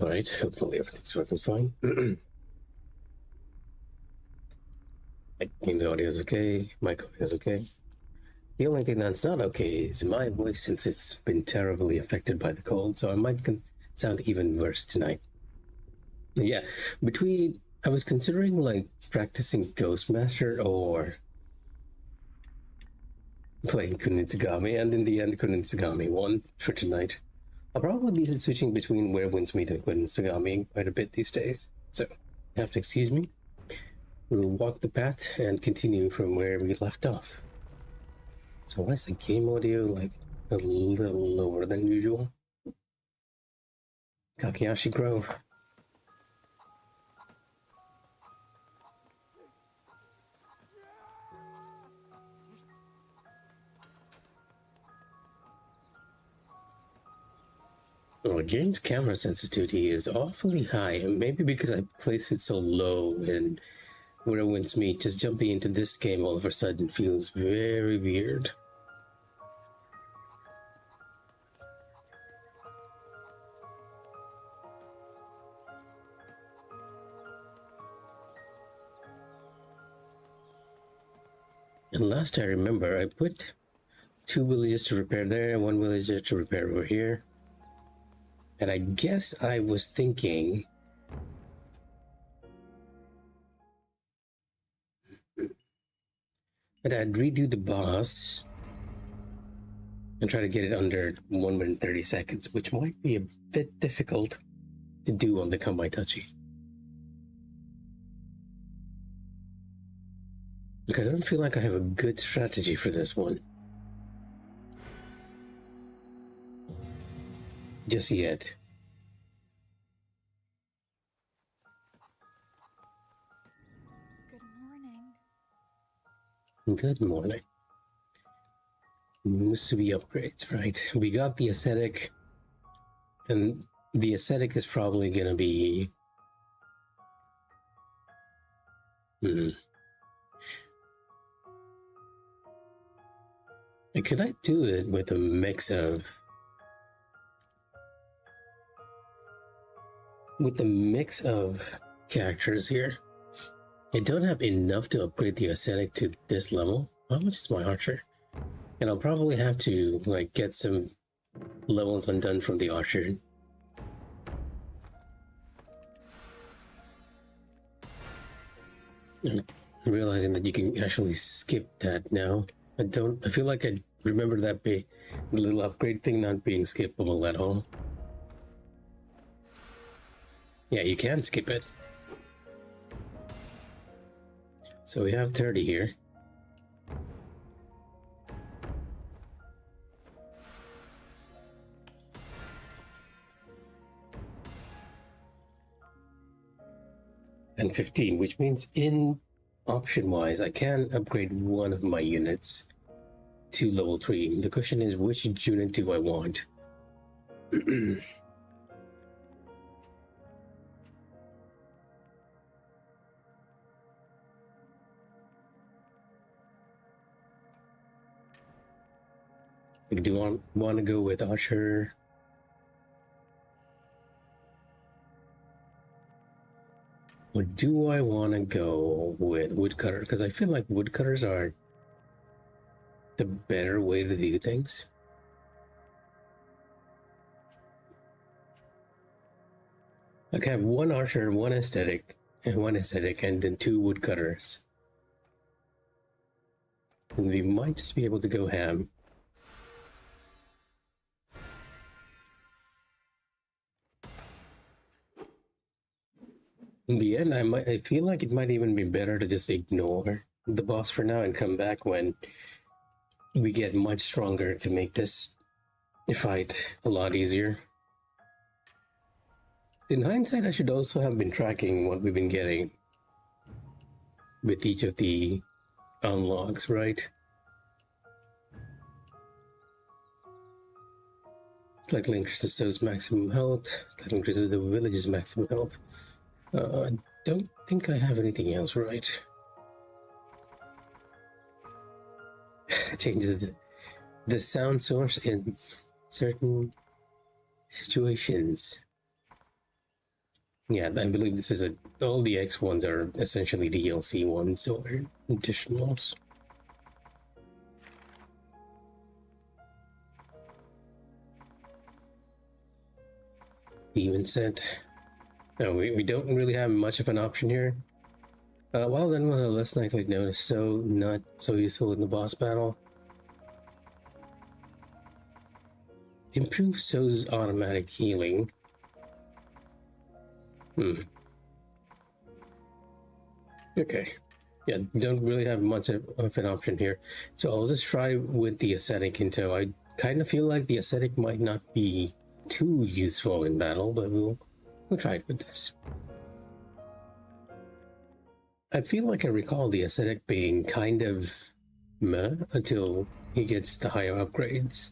Alright, hopefully everything's working fine. Game's audio is okay, mic audio is okay. The only thing that's not okay is my voice, since it's been terribly affected by the cold, so I might sound even worse tonight. Yeah, I was considering like practicing Ghostmaster or playing Kunitsugami, and in the end Kunitsugami won for tonight. I'll probably be switching between Where Winds Meet and Kunitsugami quite a bit these days, so you have to excuse me. We'll walk the path and continue from where we left off. So why is the game audio like a little lower than usual? Kakeyashi Grove. Well, the game's camera sensitivity is awfully high, and maybe because I place it so low and Where It Winds Meet, just jumping into this game all of a sudden feels very weird. And last I remember, I put 2 villages to repair there, 1 villager to repair over here. And I guess I was thinking that I'd redo the boss and try to get it under 1 minute and 30 seconds, which might be a bit difficult to do on the Kamaitachi. Look, I don't feel like I have a good strategy for this one. Just yet. Good morning. Good morning. Musubi upgrades, right? We got the aesthetic, and the aesthetic is probably gonna be... Could I do it with a mix of... With the mix of characters here? I don't have enough to upgrade the aesthetic to this level. How much is my archer? And I'll probably have to like get some levels undone from the archer. And realizing that you can actually skip that now. I feel like I remember that the little upgrade thing not being skippable at all. Yeah, you can skip it. So we have 30 here. And 15, which means in option-wise, I can upgrade one of my units to level 3. The question is, which unit do I want? Like, do I want to go with Archer? Or do I want to go with Woodcutter? Because I feel like Woodcutters are the better way to do things. Like, I have 1 Archer, 1 aesthetic, and then 2 Woodcutters. And we might just be able to go ham. In the end, I feel like it might even be better to just ignore the boss for now and come back when we get much stronger to make this fight a lot easier. In hindsight, I should also have been tracking what we've been getting with each of the unlocks, right? Slightly increases those maximum health, slightly increases the village's maximum health. I don't think I have anything else, right? Changes the sound source in certain situations. Yeah, I believe this is all the X ones are essentially DLC ones or additionals. Demon set. No, we don't really have much of an option here. Well, then was a less likely notice, so not so useful in the boss battle. Improve So's automatic healing. Okay. Yeah, don't really have much of an option here. So I'll just try with the ascetic into. I kind of feel like the ascetic might not be too useful in battle, but we'll try it with this. I feel like I recall the ascetic being kind of meh until he gets the higher upgrades.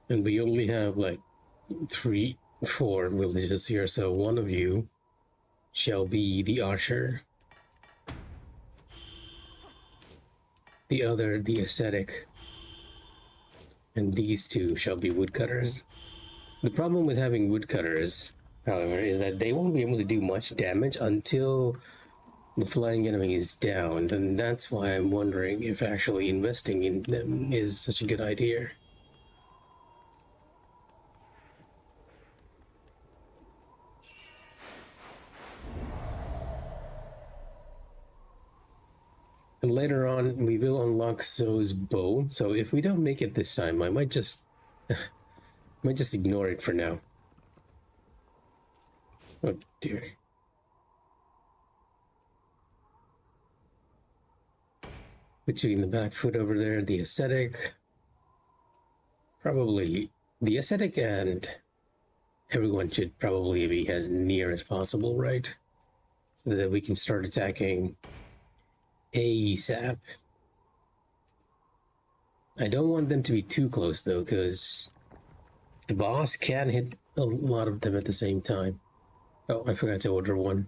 And we only have like 4 villages here, so one of you shall be the archer, the other the ascetic, and these 2 shall be woodcutters. The problem with having woodcutters, however, is that they won't be able to do much damage until the flying enemy is downed, and that's why I'm wondering if actually investing in them is such a good idea. And later on, we will unlock So's bow. So if we don't make it this time, I might just ignore it for now. Oh dear. Put you in the back foot over there. The ascetic. Probably the ascetic and everyone should probably be as near as possible, right? So that we can start attacking ASAP. I don't want them to be too close though, because the boss can hit a lot of them at the same time. Oh, I forgot to order one.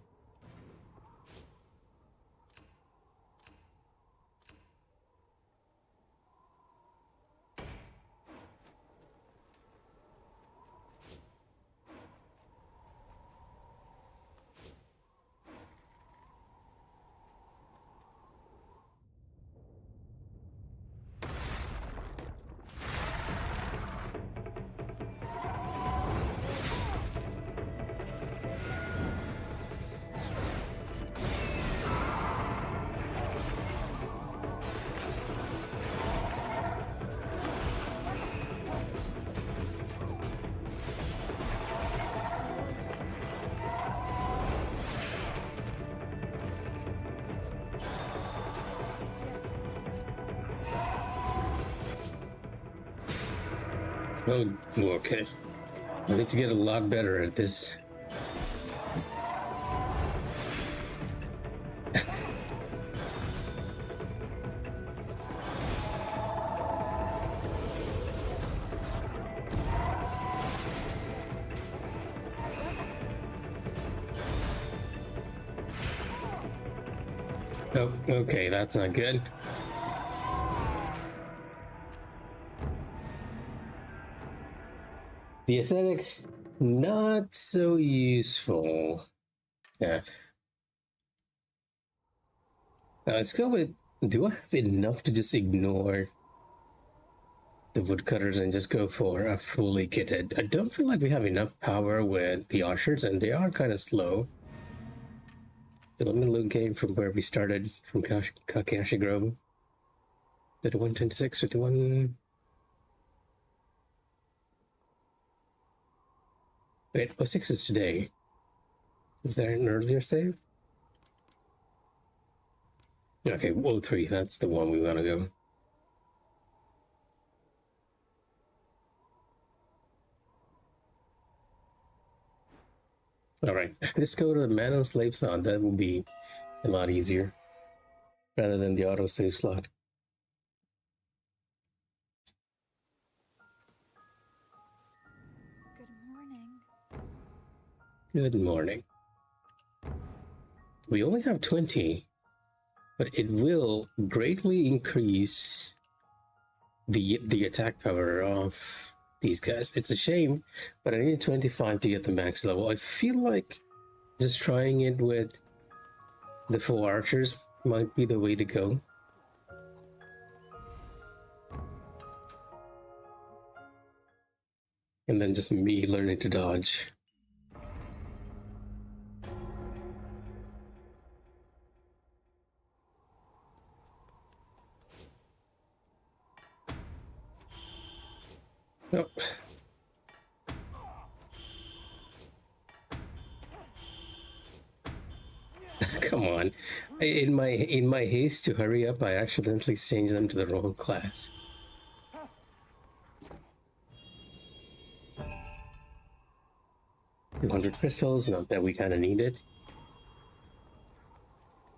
Oh, okay. I need to get a lot better at this. Oh, okay, that's not good. The ascetic, not so useful. Yeah. Let's go with, do I have enough to just ignore the woodcutters and just go for a fully kitted? I don't feel like we have enough power with the archers, and they are kind of slow. So let me locate from where we started, from Kakashi Grove. 31, 26, 51. Wait, 06 is today. Is there an earlier save? Okay, 03, that's the one we want to go. Alright, let's go to the Manos Slave slot. That will be a lot easier rather than the autosave slot. Good morning. Good morning. We only have 20, but it will greatly increase the attack power of these guys. It's a shame, but I need 25 to get the max level. I feel like just trying it with the 4 archers might be the way to go. And then just me learning to dodge. Nope. Come on. In my haste to hurry up, I accidentally changed them to the wrong class. $200 crystals, not that we kind of need it.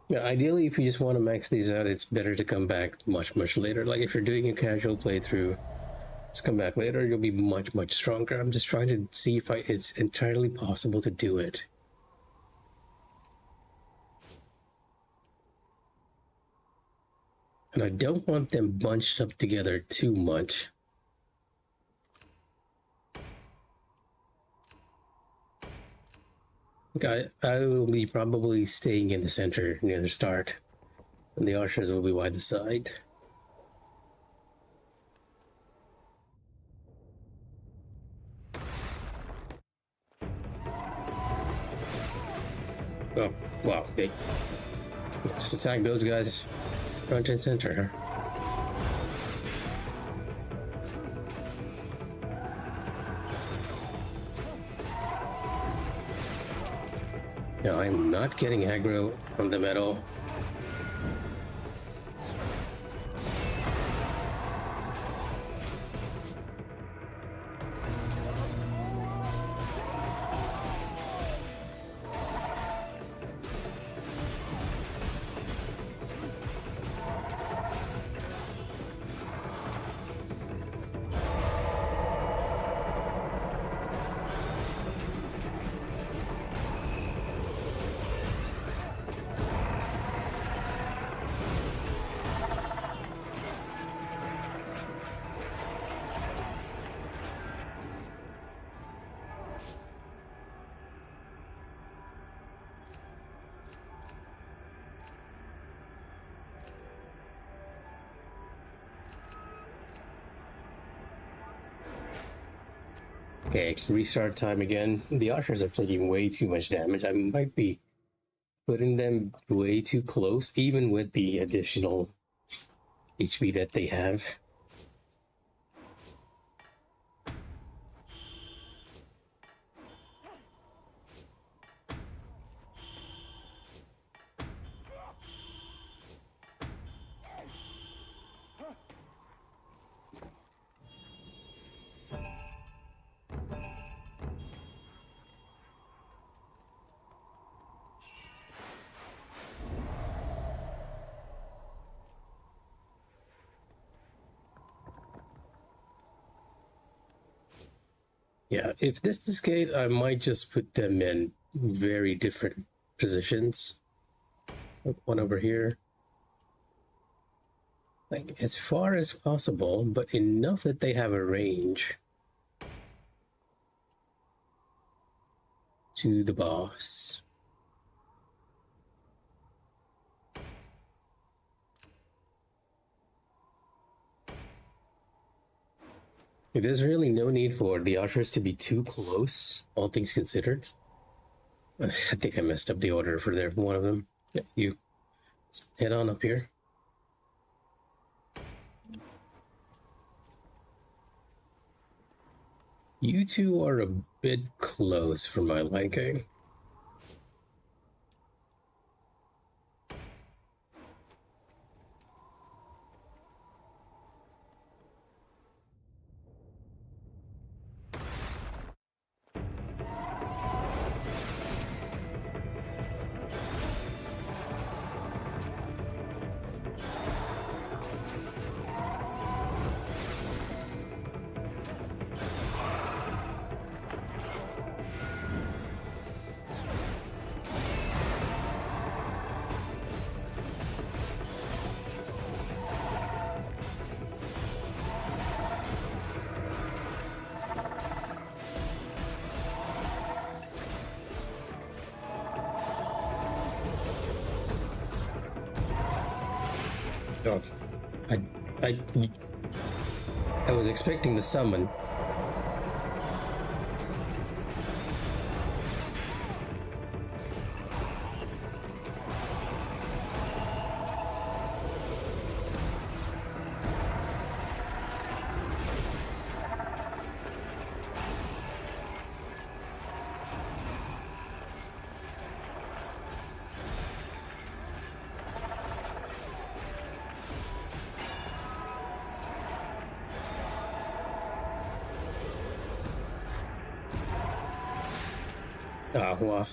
Yeah, ideally, if you just want to max these out, it's better to come back much later. Like if you're doing a casual playthrough, just come back later, you'll be much stronger. I'm just trying to see if it's entirely possible to do it. And I don't want them bunched up together too much. I will be probably staying in the center near the start, and the archers will be by the side. Oh, wow, okay. Just attack those guys front and center. No, I'm not getting aggro on them at all. Okay, restart time again. The archers are taking way too much damage. I might be putting them way too close, even with the additional HP that they have. Yeah, if this is Kate, I might just put them in very different positions. One over here. Like, as far as possible, but enough that they have a range to the boss. There's really no need for the archers to be too close, all things considered. I think I messed up the order for one of them. Yeah, you head on up here. You two are a bit close for my liking. Oh, I, I, I was expecting the summon. Ah, well.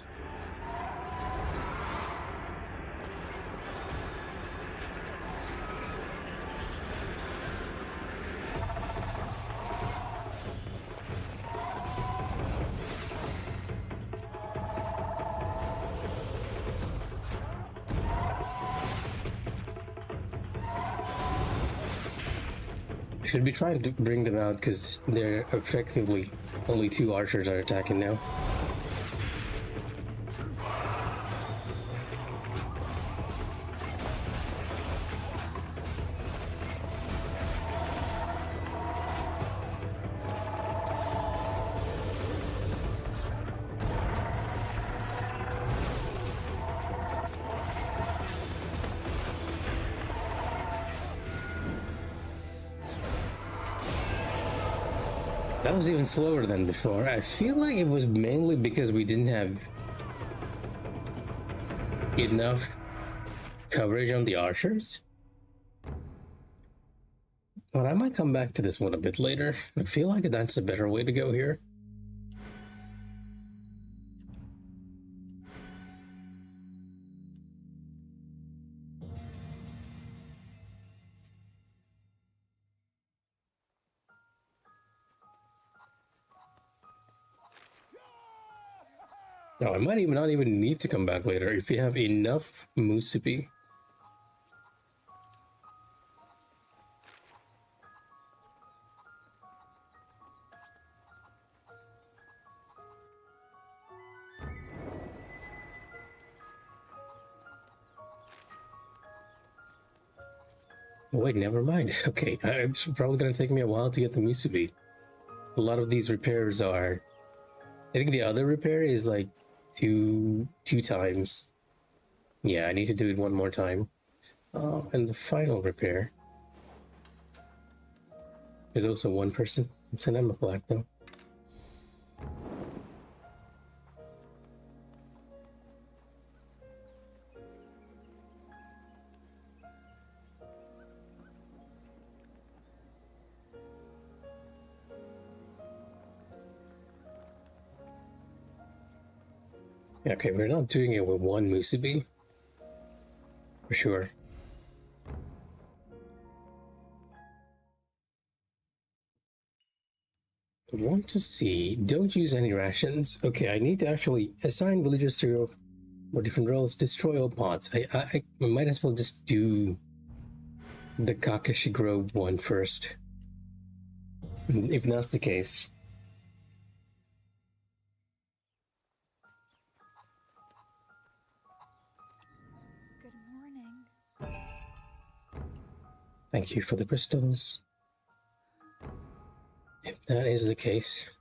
I should be trying to bring them out because they're effectively only 2 archers are attacking now. That was even slower than before. I feel like it was mainly because we didn't have enough coverage on the archers. But I might come back to this one a bit later. I feel like that's a better way to go here. No, I might even not even need to come back later if you have enough Musubi. Wait, never mind. Okay, it's probably gonna take me a while to get the Musubi. A lot of these repairs are... I think the other repair is like two times. Yeah, I need to do it one more time. And the final repair is also 1 person. It's an Emma Black though. Okay, we're not doing it with 1 Musubi. For sure. I want to see. Don't use any rations. Okay, I need to actually assign villagers to more different roles. Destroy all pots. I might as well just do the Kakashi Grove one first. If that's the case. Good morning. Thank you for the crystals. If that is the case.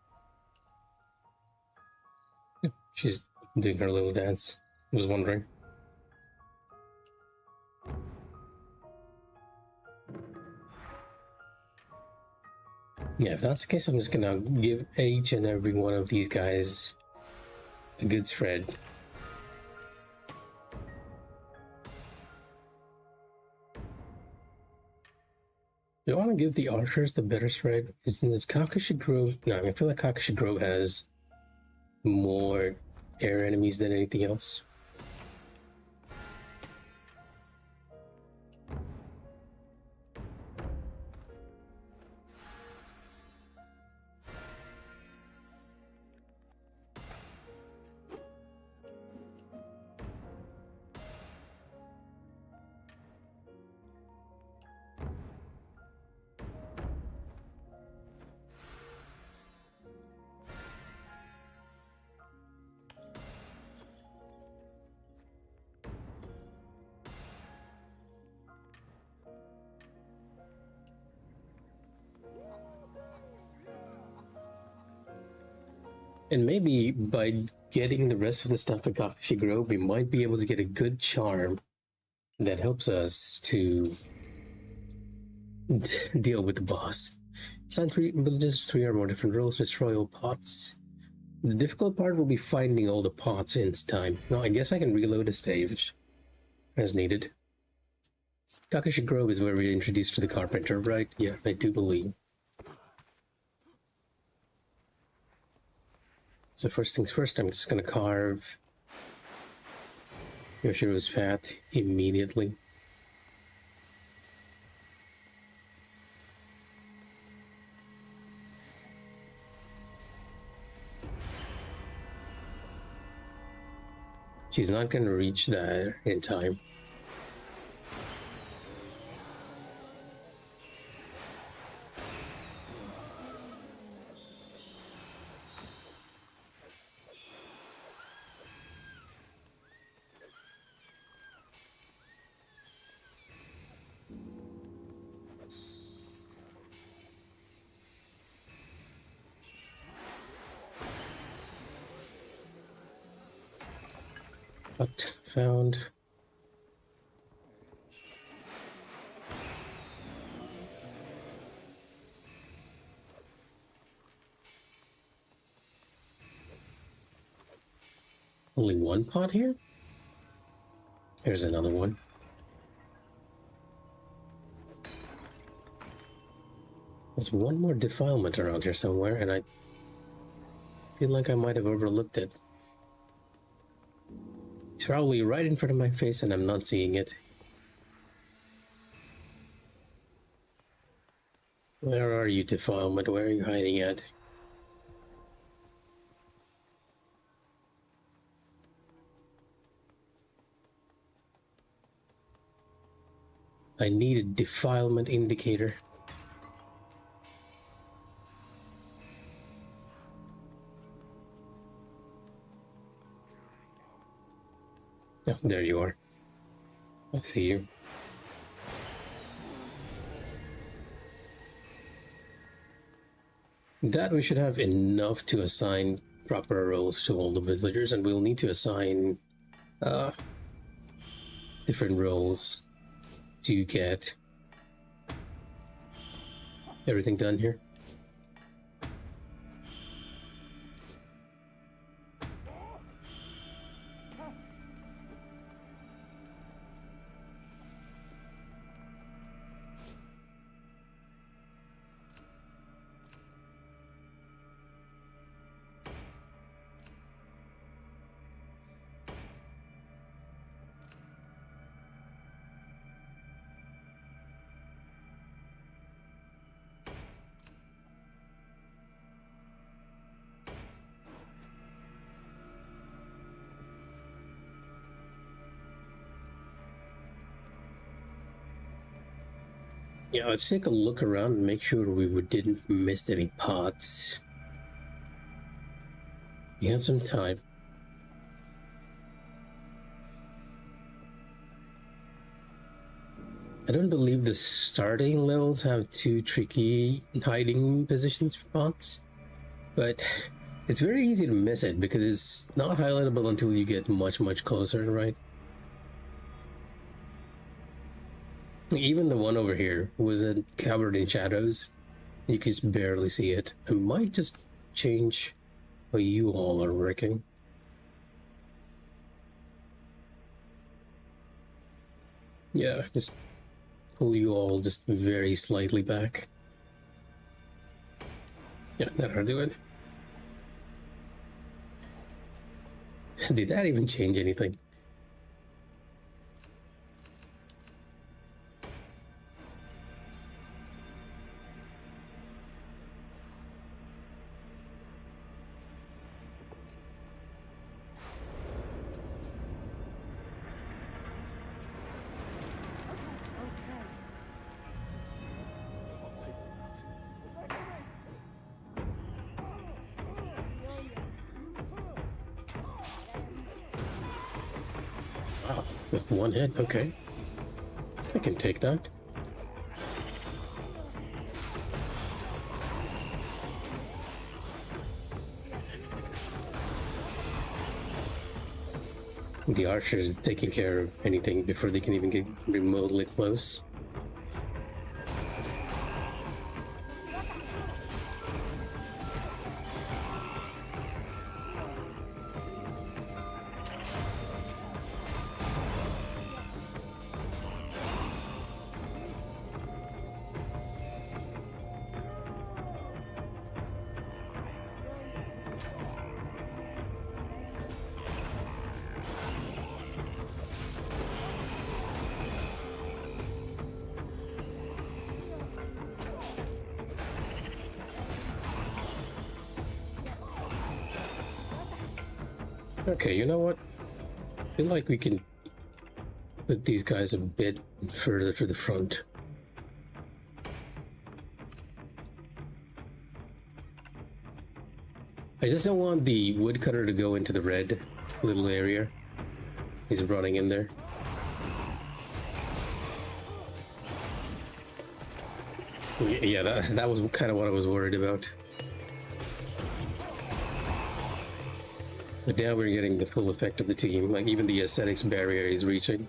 She's doing her little dance. I was wondering. Yeah, if that's the case, I'm just gonna give each and every one of these guys a good spread. Do I want to give the archers the better spread? Is this Kakashi Grove? No, I feel like Kakashi Grove has more air enemies than anything else. And maybe by getting the rest of the stuff at Kakashi Grove, we might be able to get a good charm that helps us to deal with the boss. Assign 3 villages, 3 or more different roles, destroy all pots. The difficult part will be finding all the pots in time. Now, I guess I can reload a stage as needed. Kakashi Grove is where we're introduced to the carpenter, right? Yeah, I do believe. So first things first, I'm just gonna carve Yoshiro's path immediately. She's not gonna reach there in time. But found. Only one pot here? Here's another one. There's one more defilement around here somewhere, and I feel like I might have overlooked it. It's probably right in front of my face and I'm not seeing it. Where are you, defilement? Where are you hiding at? I need a defilement indicator. Oh, there you are. I see you. That we should have enough to assign proper roles to all the villagers, and we'll need to assign different roles to get everything done here. Yeah, let's take a look around and make sure we didn't miss any pots. We have some time. I don't believe the starting levels have too tricky hiding positions for pots, but it's very easy to miss it because it's not highlightable until you get much closer, right? Even the one over here was covered in shadows. You can just barely see it. I might just change how you all are working. Yeah, just pull you all just very slightly back. Yeah, that'll do it. Did that even change anything? Wow, just one hit, okay. I can take that. The archers are taking care of anything before they can even get remotely close. Okay, you know what? I feel like we can put these guys a bit further to the front. I just don't want the woodcutter to go into the red little area. He's running in there. Yeah, that was kind of what I was worried about. But now we're getting the full effect of the team, like even the aesthetics barrier is reaching.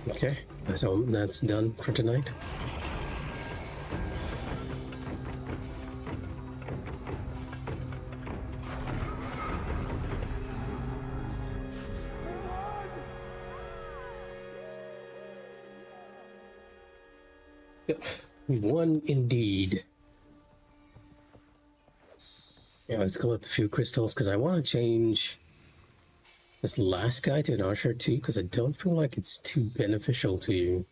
Okay, so that's done for tonight. Yep, we won indeed. Yeah, let's collect a few crystals because I want to change this last guy to an archer too, because I don't feel like it's too beneficial to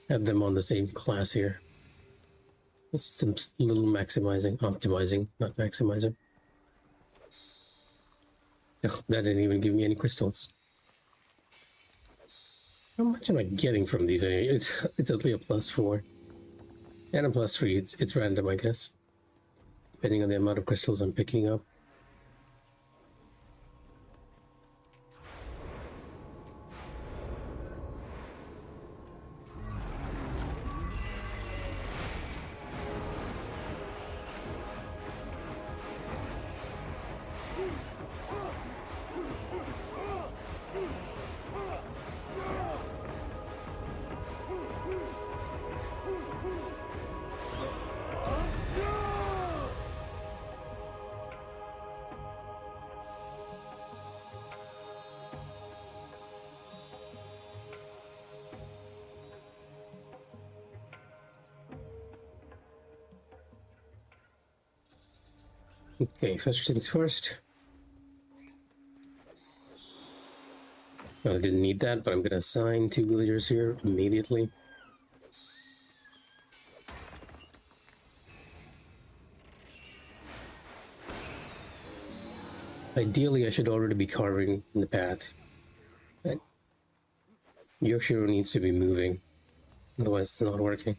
have them on the same class here. This is some little optimizing, not maximizing. Ugh, that didn't even give me any crystals. How much am I getting from these? It's only a +4 and a +3. It's random, I guess, depending on the amount of crystals I'm picking up. Okay, first things first. Well, I didn't need that, but I'm gonna assign 2 villagers here immediately. Ideally, I should already be carving in the path. But your hero needs to be moving, otherwise it's not working.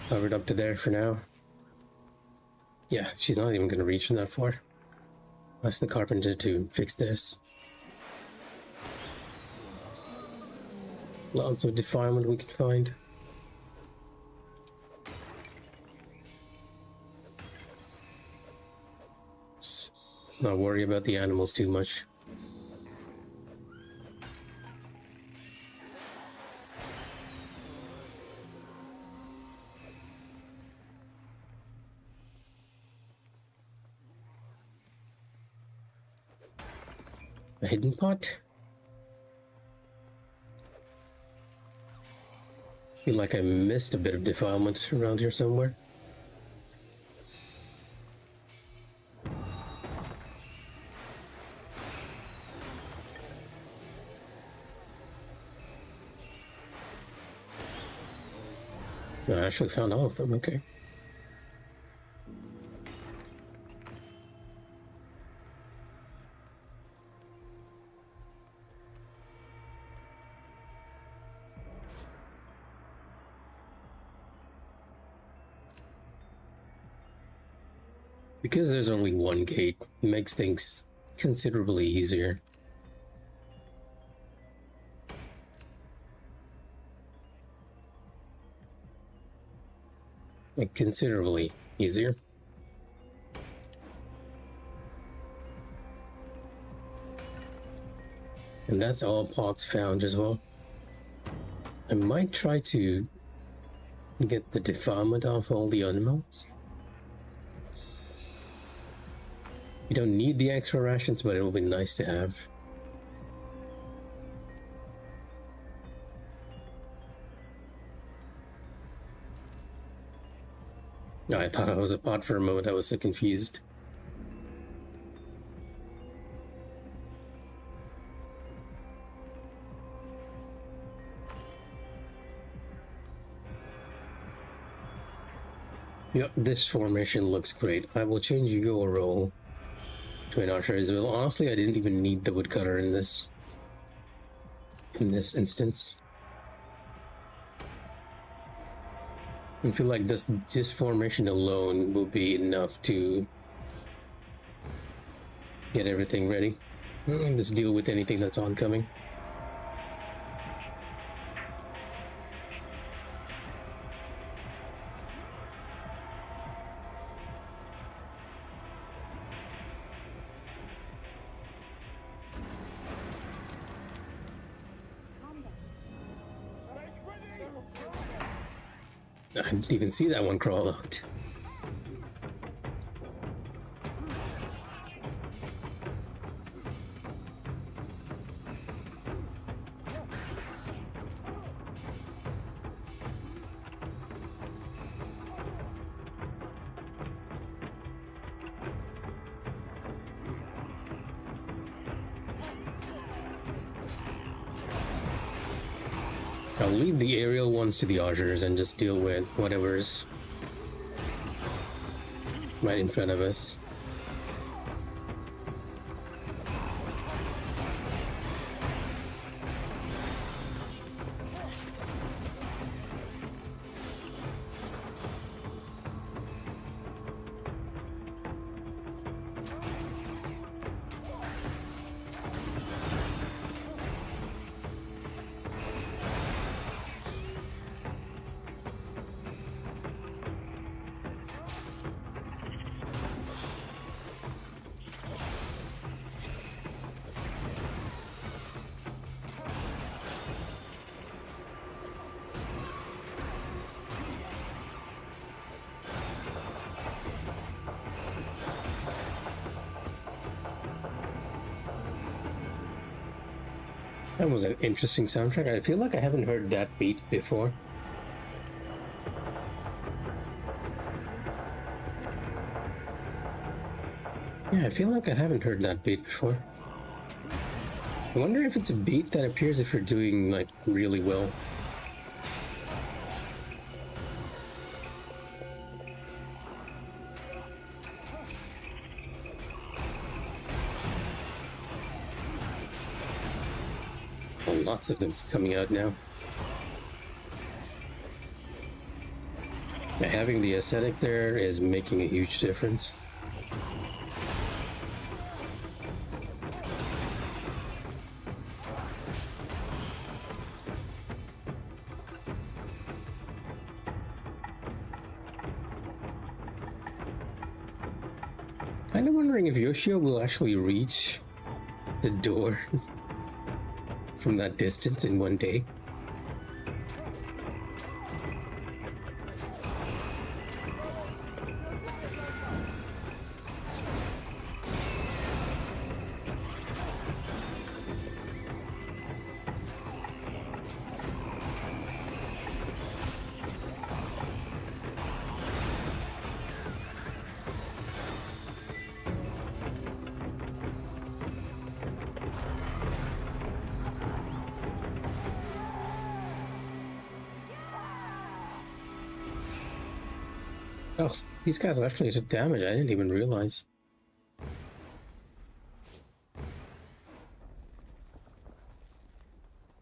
Covered up to there for now. Yeah, she's not even gonna reach that far. Ask the carpenter to fix this. Lots of defilement we can find. Let's not worry about the animals too much. A hidden pot? Feel like I missed a bit of defilement around here somewhere. No, I actually found all of them, okay. Because there's only one gate, it makes things considerably easier. Like, considerably easier. And that's all pots found as well. I might try to get the defilement off all the animals. You don't need the extra rations, but it will be nice to have. I thought I was a pot for a moment, I was so confused. Yep, this formation looks great. I will change your role to an archer as well. Honestly, I didn't even need the woodcutter in this instance. I feel like this formation alone will be enough to get everything ready. Just deal with anything that's oncoming. I didn't even see that one crawl out. I'll leave the aerial ones to the archers and just deal with whatever's right in front of us. That was an interesting soundtrack. I feel like I haven't heard that beat before. Yeah, I feel like I haven't heard that beat before. I wonder if it's a beat that appears if you're doing, like, really well. Lots of them coming out now. Having the aesthetic there is making a huge difference. kind of wondering if Yoshio will actually reach the door from that distance in one day. Oh, these guys actually took damage. I didn't even realize.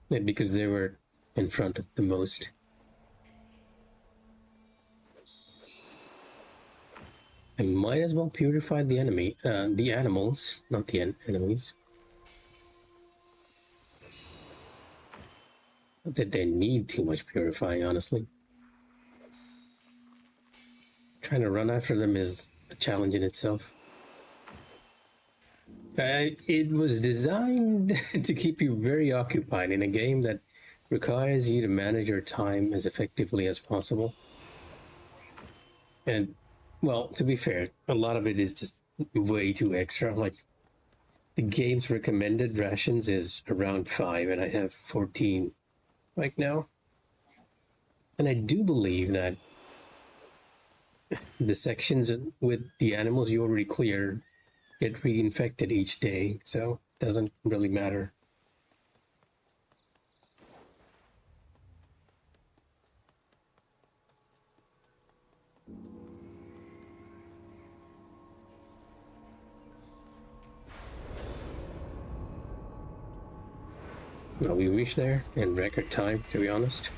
Yeah, because they were in front the most. I might as well purify the the animals, not the enemies. Not that they need too much purifying, honestly. Trying to run after them is a challenge in itself. It was designed to keep you very occupied in a game that requires you to manage your time as effectively as possible. And, well, to be fair, a lot of it is just way too extra. Like, the game's recommended rations is around 5, and I have 14 right now. And I do believe that the sections with the animals you already cleared get reinfected each day, so it doesn't really matter. Well, we reached there in record time, to be honest.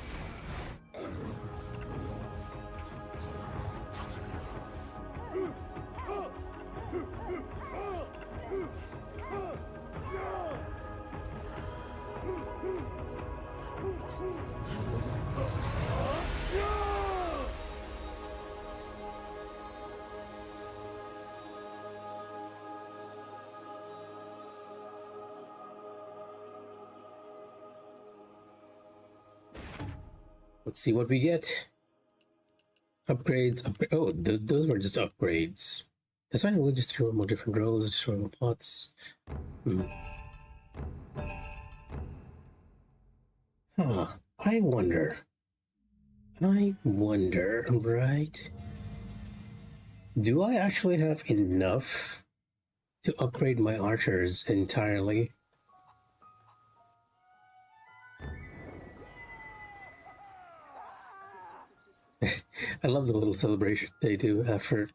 Let's see what we get. Upgrades. Oh, those were just upgrades. That's fine. We'll just throw more different rows, destroy more plots. Huh. I wonder, right? Do I actually have enough to upgrade my archers entirely? I love the little celebration they do after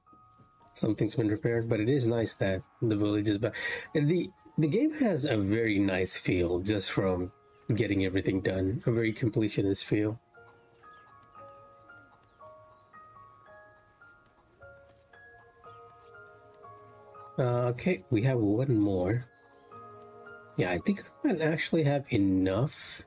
something's been repaired, but it is nice that the village is back. And the game has a very nice feel just from getting everything done, a very completionist feel. Okay, we have one more. Yeah, I think I might actually have enough.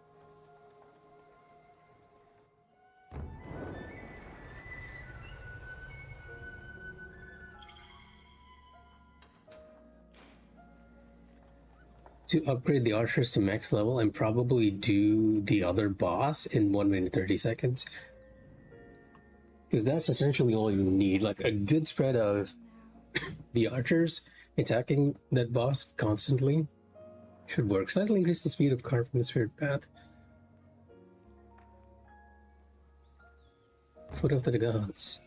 To upgrade the archers to max level and probably do the other boss in 1 minute 30 seconds. Because that's essentially all you need, like a good spread of the archers attacking that boss constantly should work. Slightly increase the speed of carving the spirit path. Foot of the gods.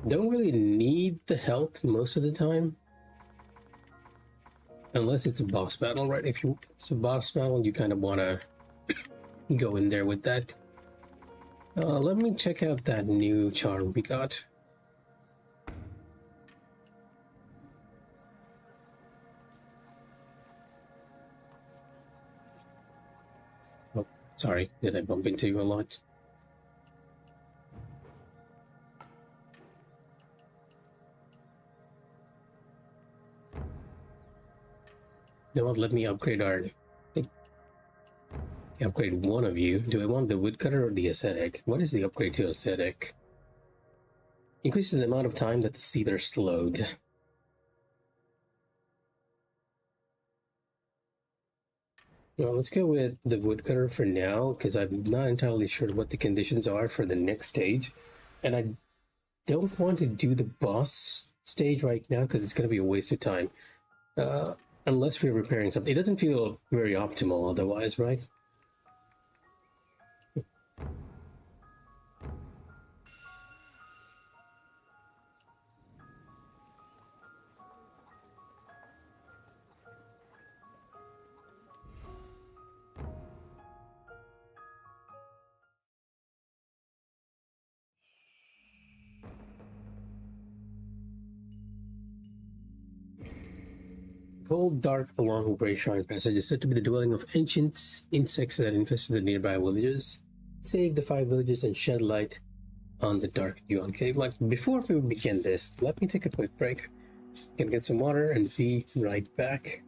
Don't really need the health most of the time. Unless it's a boss battle, right? If it's a boss battle, you kind of want to go in there with that. Let me check out that new charm we got. Oh, sorry. Did I bump into you a lot? You know what? Let me upgrade our... Upgrade one of you. Do I want the woodcutter or the ascetic? What is the upgrade to ascetic? Increases the amount of time that the seeder slowed. Well, let's go with the woodcutter for now, because I'm not entirely sure what the conditions are for the next stage. And I don't want to do the boss stage right now, because it's going to be a waste of time. Unless we're repairing something. It doesn't feel very optimal otherwise, right? Cold, dark, along Grey Shrine Passage is said to be the dwelling of ancient insects that infested the nearby villages. Save the 5 villages and shed light on the dark Yuan Cave. Like, before we begin this, let me take a quick break. Gonna get some water and be right back.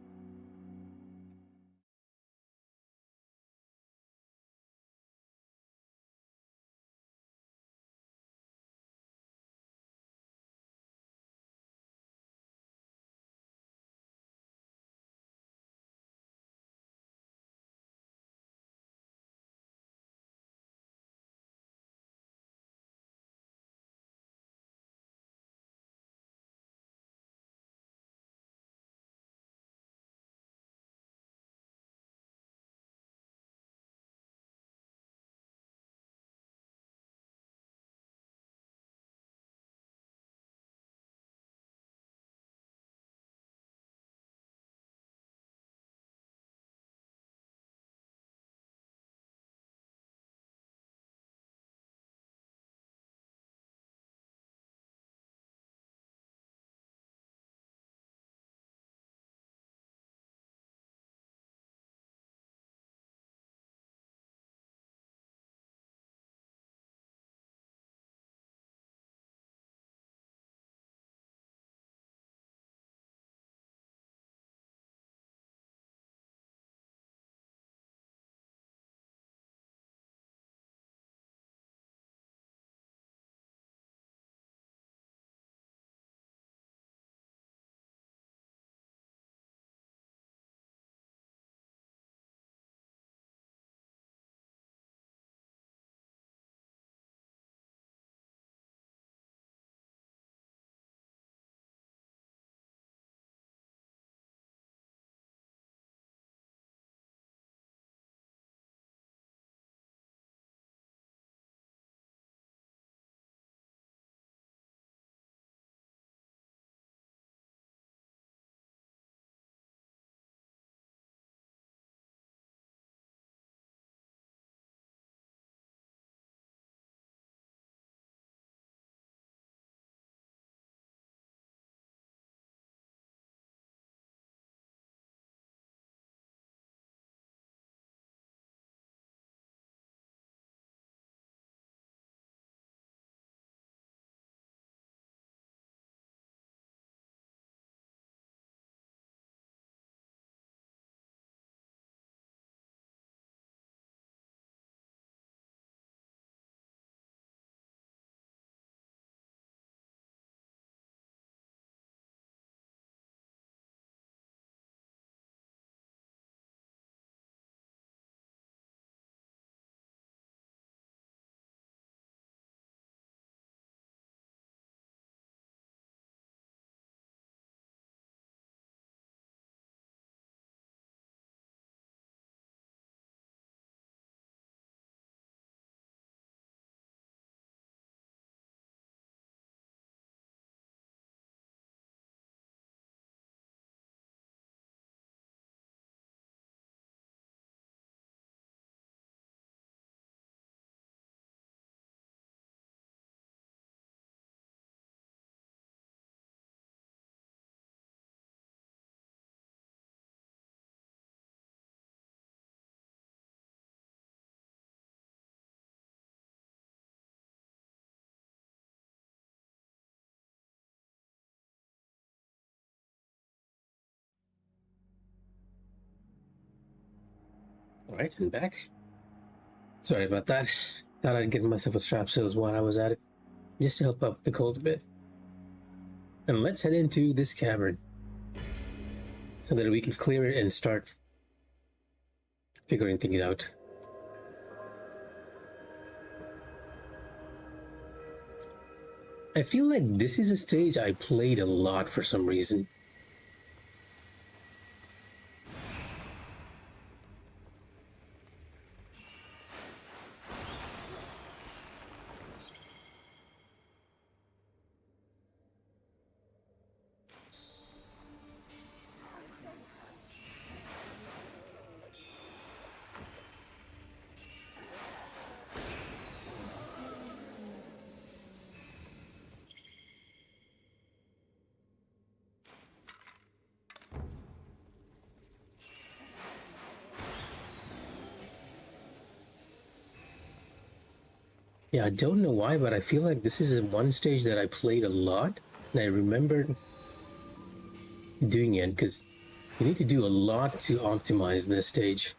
Alright, I'm back. Sorry about that. Thought I'd get myself a strapsils while I was at it, just to help up the cold a bit. And let's head into this cavern, so that we can clear it and start figuring things out. I feel like this is a stage I played a lot for some reason. Yeah, I don't know why, but I feel like this is one stage that I played a lot, and I remembered doing it, because you need to do a lot to optimize this stage.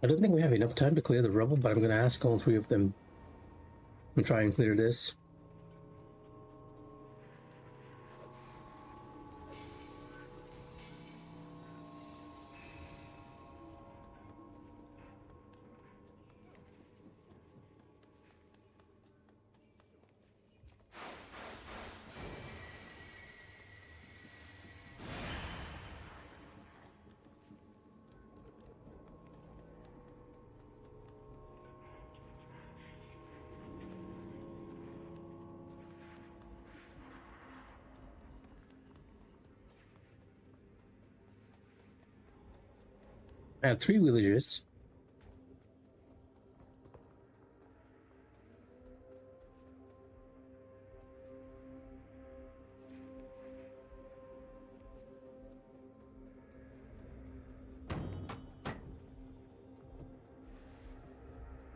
I don't think we have enough time to clear the rubble, but I'm going to ask all three of them and try and clear this. I have 3 villagers.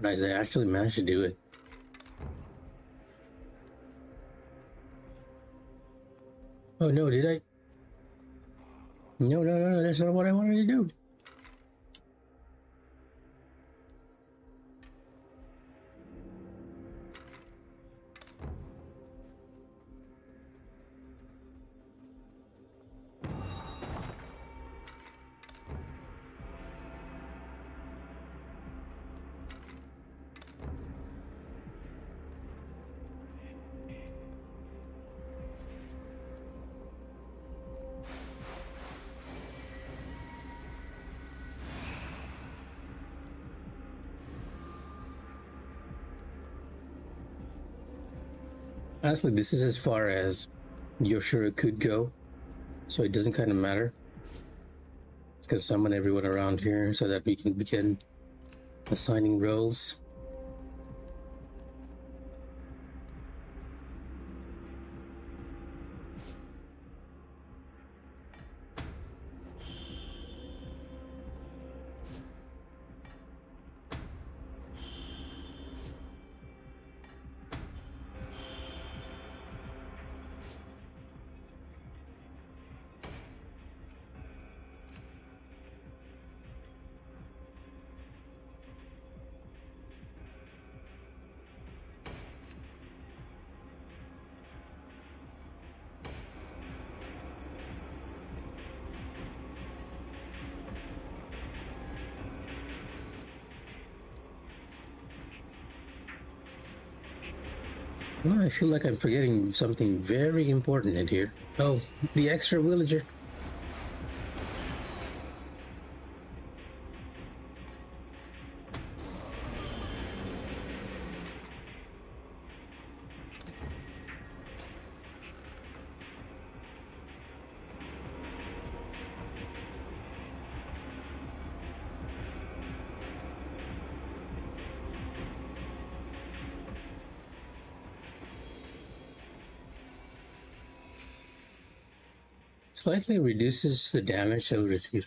Nice, I actually managed to do it. Oh no, did I? No, that's not what I wanted to do. Honestly, this is as far as Yoshiro could go, so it doesn't kind of matter. It's gonna summon everyone around here so that we can begin assigning roles. Well, I feel like I'm forgetting something very important in here. Oh, the extra villager. Slightly reduces the damage it receives.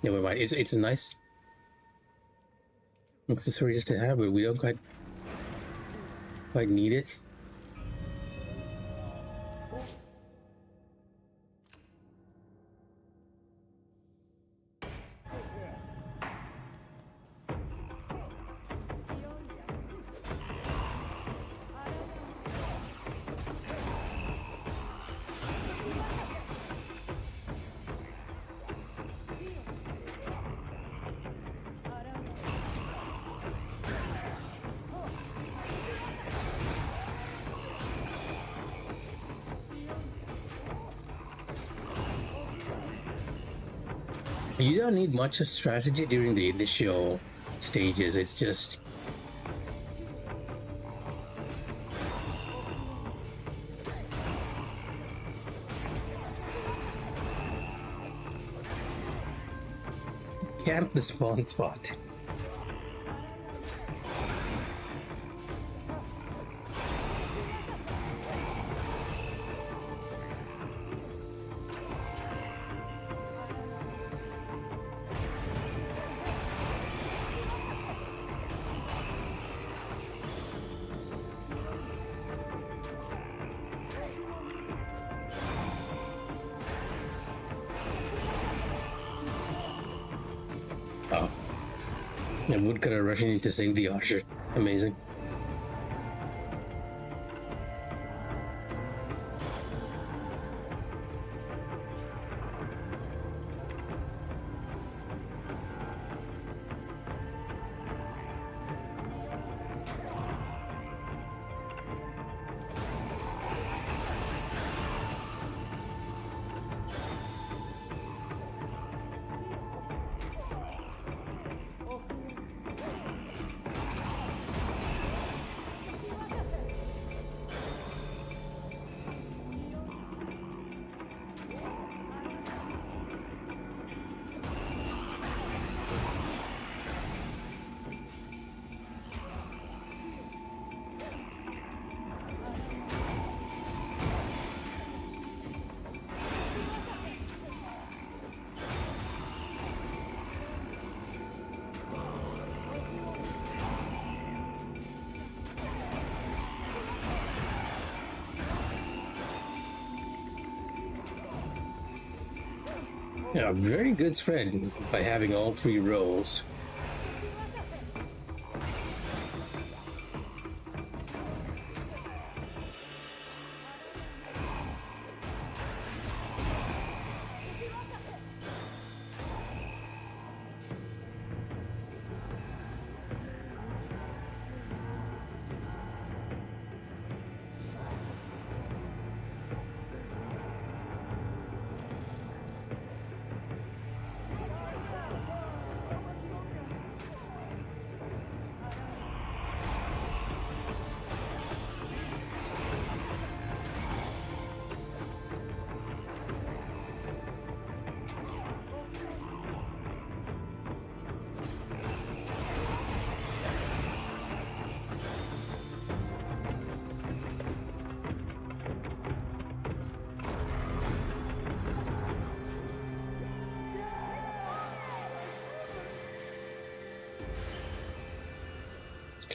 Never mind. It's a nice accessory just to have, but we don't quite need it. You don't need much of strategy during the initial stages. It's just camp the spawn spot. Oh. And Woodcutter rushing in to save the Archer. Amazing. Yeah, very good spread by having all three rolls.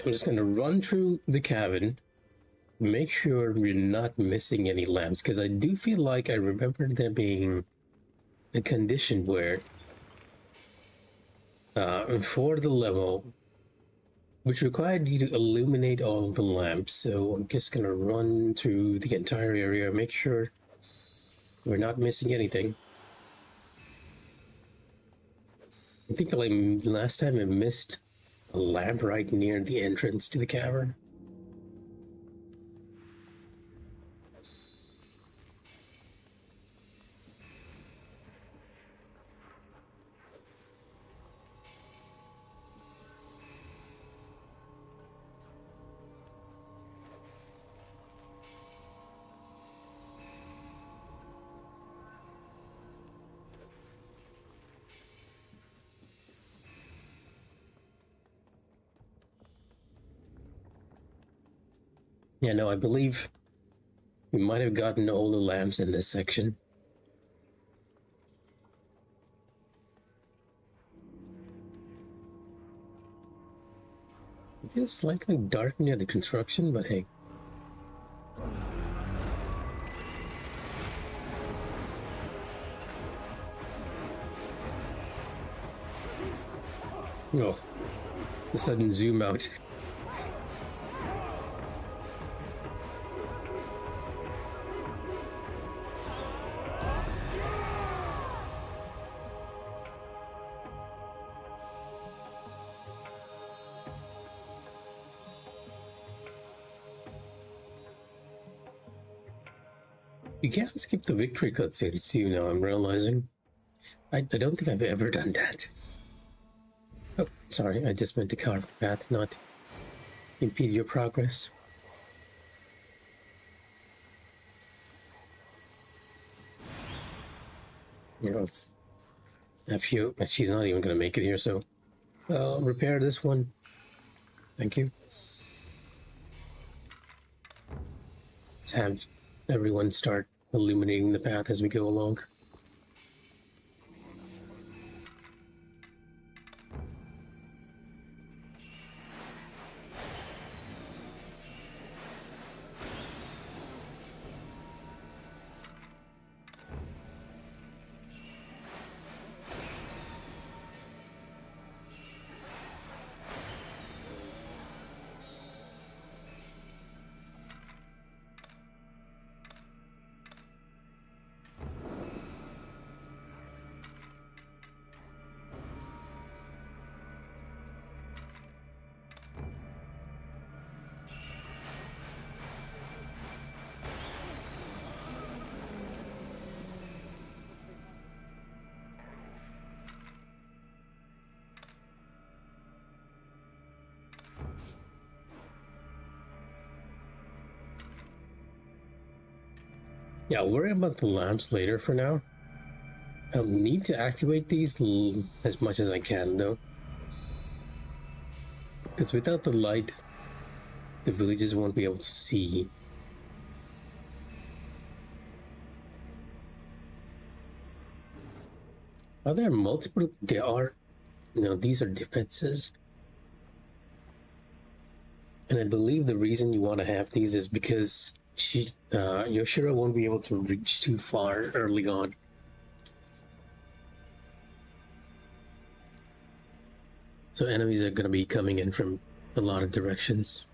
I'm just going to run through the cabin, make sure we're not missing any lamps, because I do feel like I remember there being a condition where for the level which required you to illuminate all of the lamps. So I'm just going to run through the entire area, make sure we're not missing anything. I think like last time I missed a lamp right near the entrance to the cavern. Yeah, no, I believe we might have gotten all the lamps in this section. Feels slightly dark near the construction, but hey. Oh, the sudden zoom out. You can't skip the victory cutscenes too now, I'm realizing. I don't think I've ever done that. Oh, sorry, I just meant to carve a path, not impede your progress. You know, it's a few, but she's not even gonna make it here, so I'll repair this one. Thank you. Let's have everyone start illuminating the path as we go along. Yeah, I'll worry about the lamps later for now. I'll need to activate these as much as I can, though. Because without the light, the villagers won't be able to see. Are there multiple? There are. No, these are defenses. And I believe the reason you want to have these is because Yoshiro won't be able to reach too far early on. So enemies are going to be coming in from a lot of directions.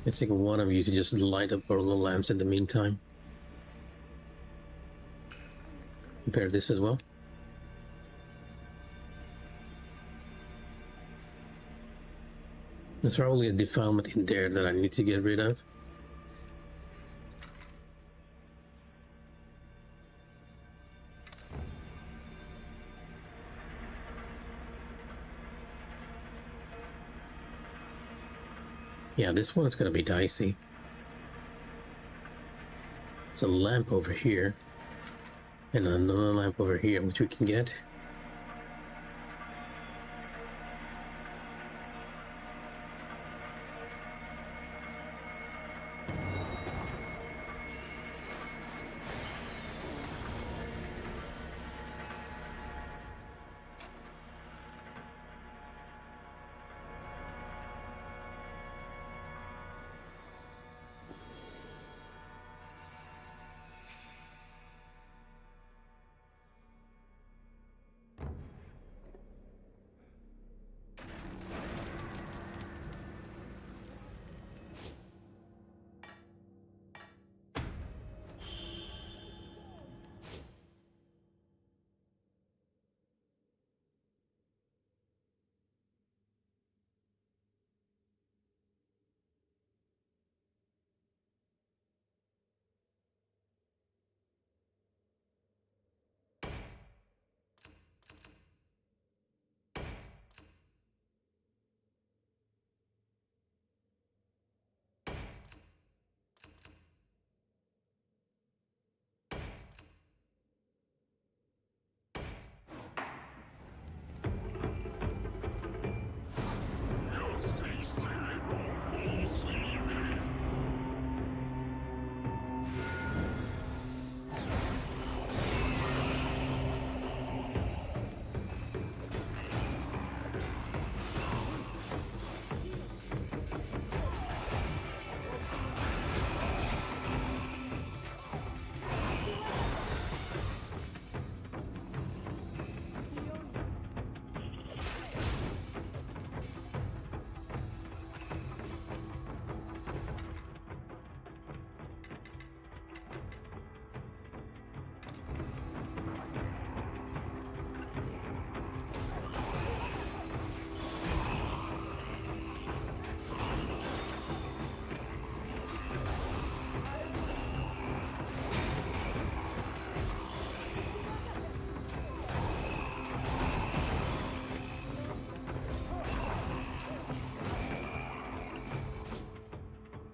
It's like one of you to just light up all the lamps in the meantime. Repair this as well. There's probably a defilement in there that I need to get rid of. Yeah, this one's gonna be dicey. It's a lamp over here. And another lamp over here, which we can get.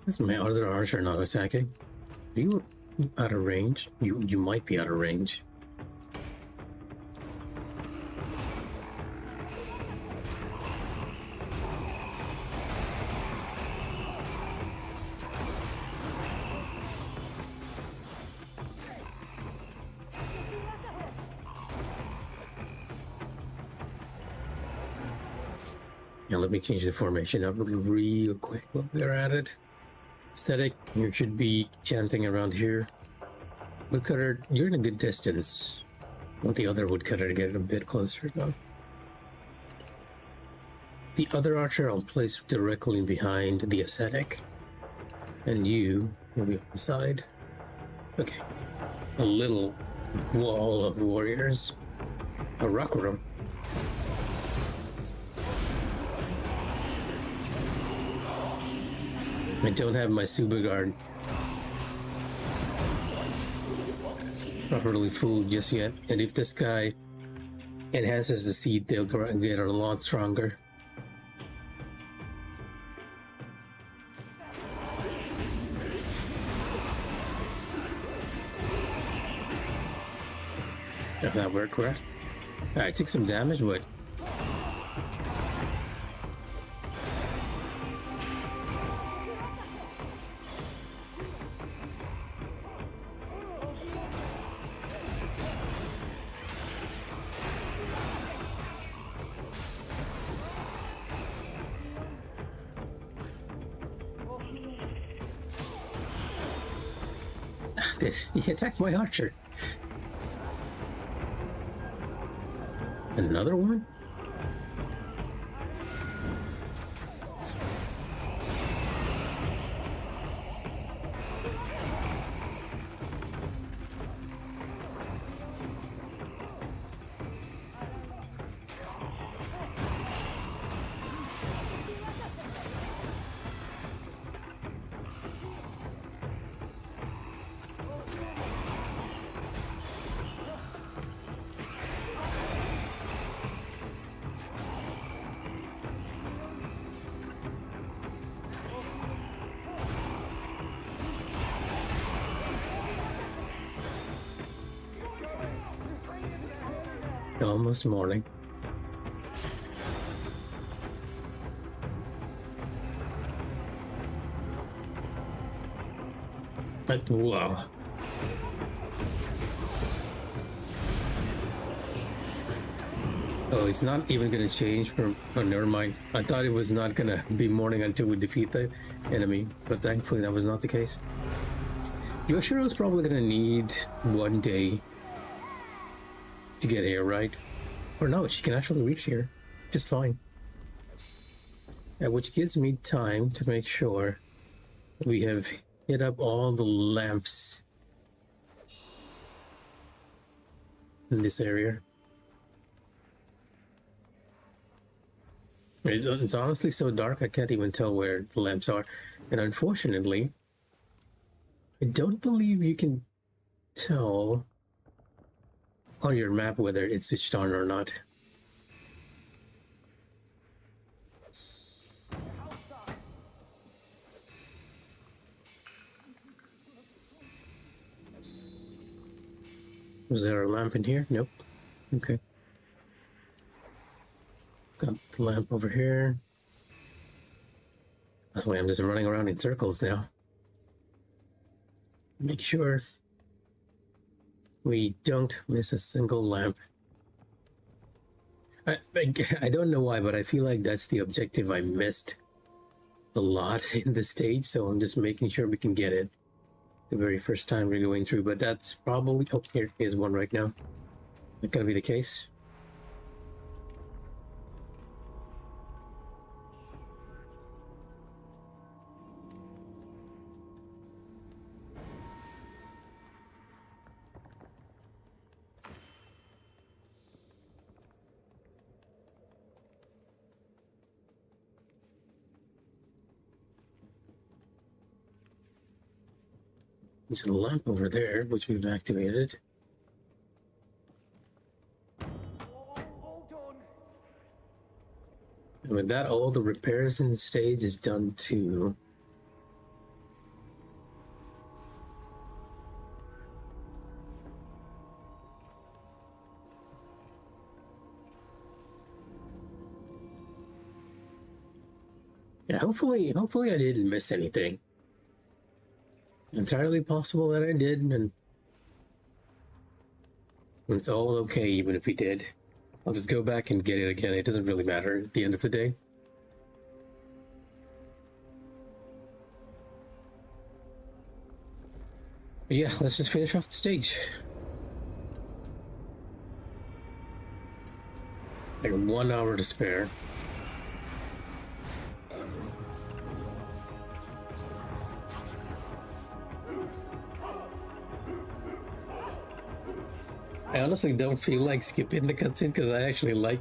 Is my other archer not attacking? Are you out of range? You might be out of range. Yeah, let me change the formation up real quick while we're at it. Static, you should be chanting around here. Woodcutter, you're in a good distance. I want the other woodcutter to get a bit closer though. The other archer I'll place directly behind the ascetic. And you will be on the side. Okay. A little wall of warriors. A rock room. I don't have my Suba guard properly full just yet, and if this guy enhances the seed, they'll get a lot stronger. If that worked, right? I took some damage, but he attacked my archer. Another one? Almost morning. But wow. Oh, it's not even gonna change from. Oh, never mind. I thought it was not gonna be morning until we defeat the enemy, but thankfully that was not the case. Yoshiro's probably gonna need 1 day to get here, right? Or no, she can actually reach here just fine. Which gives me time to make sure we have hit up all the lamps in this area. It's honestly so dark I can't even tell where the lamps are. And unfortunately, I don't believe you can tell on your map whether it's switched on or not. Was there a lamp in here? Nope. Okay. Got the lamp over here. That lamp is running around in circles now. Make sure we don't miss a single lamp. I don't know why, but I feel like that's the objective I missed a lot in the stage, so I'm just making sure we can get it the very first time we're going through, but that's probably... Oh, here is one right now. Not gonna be the case. There's a lamp over there, which we've activated. And with that, all the repairs in the stage is done too. Yeah, hopefully I didn't miss anything. Entirely possible that I did, and it's all okay even if we did. I'll just go back and get it again. It doesn't really matter at the end of the day. But yeah, let's just finish off the stage. Like 1 hour to spare. I honestly don't feel like skipping the cutscene because I actually like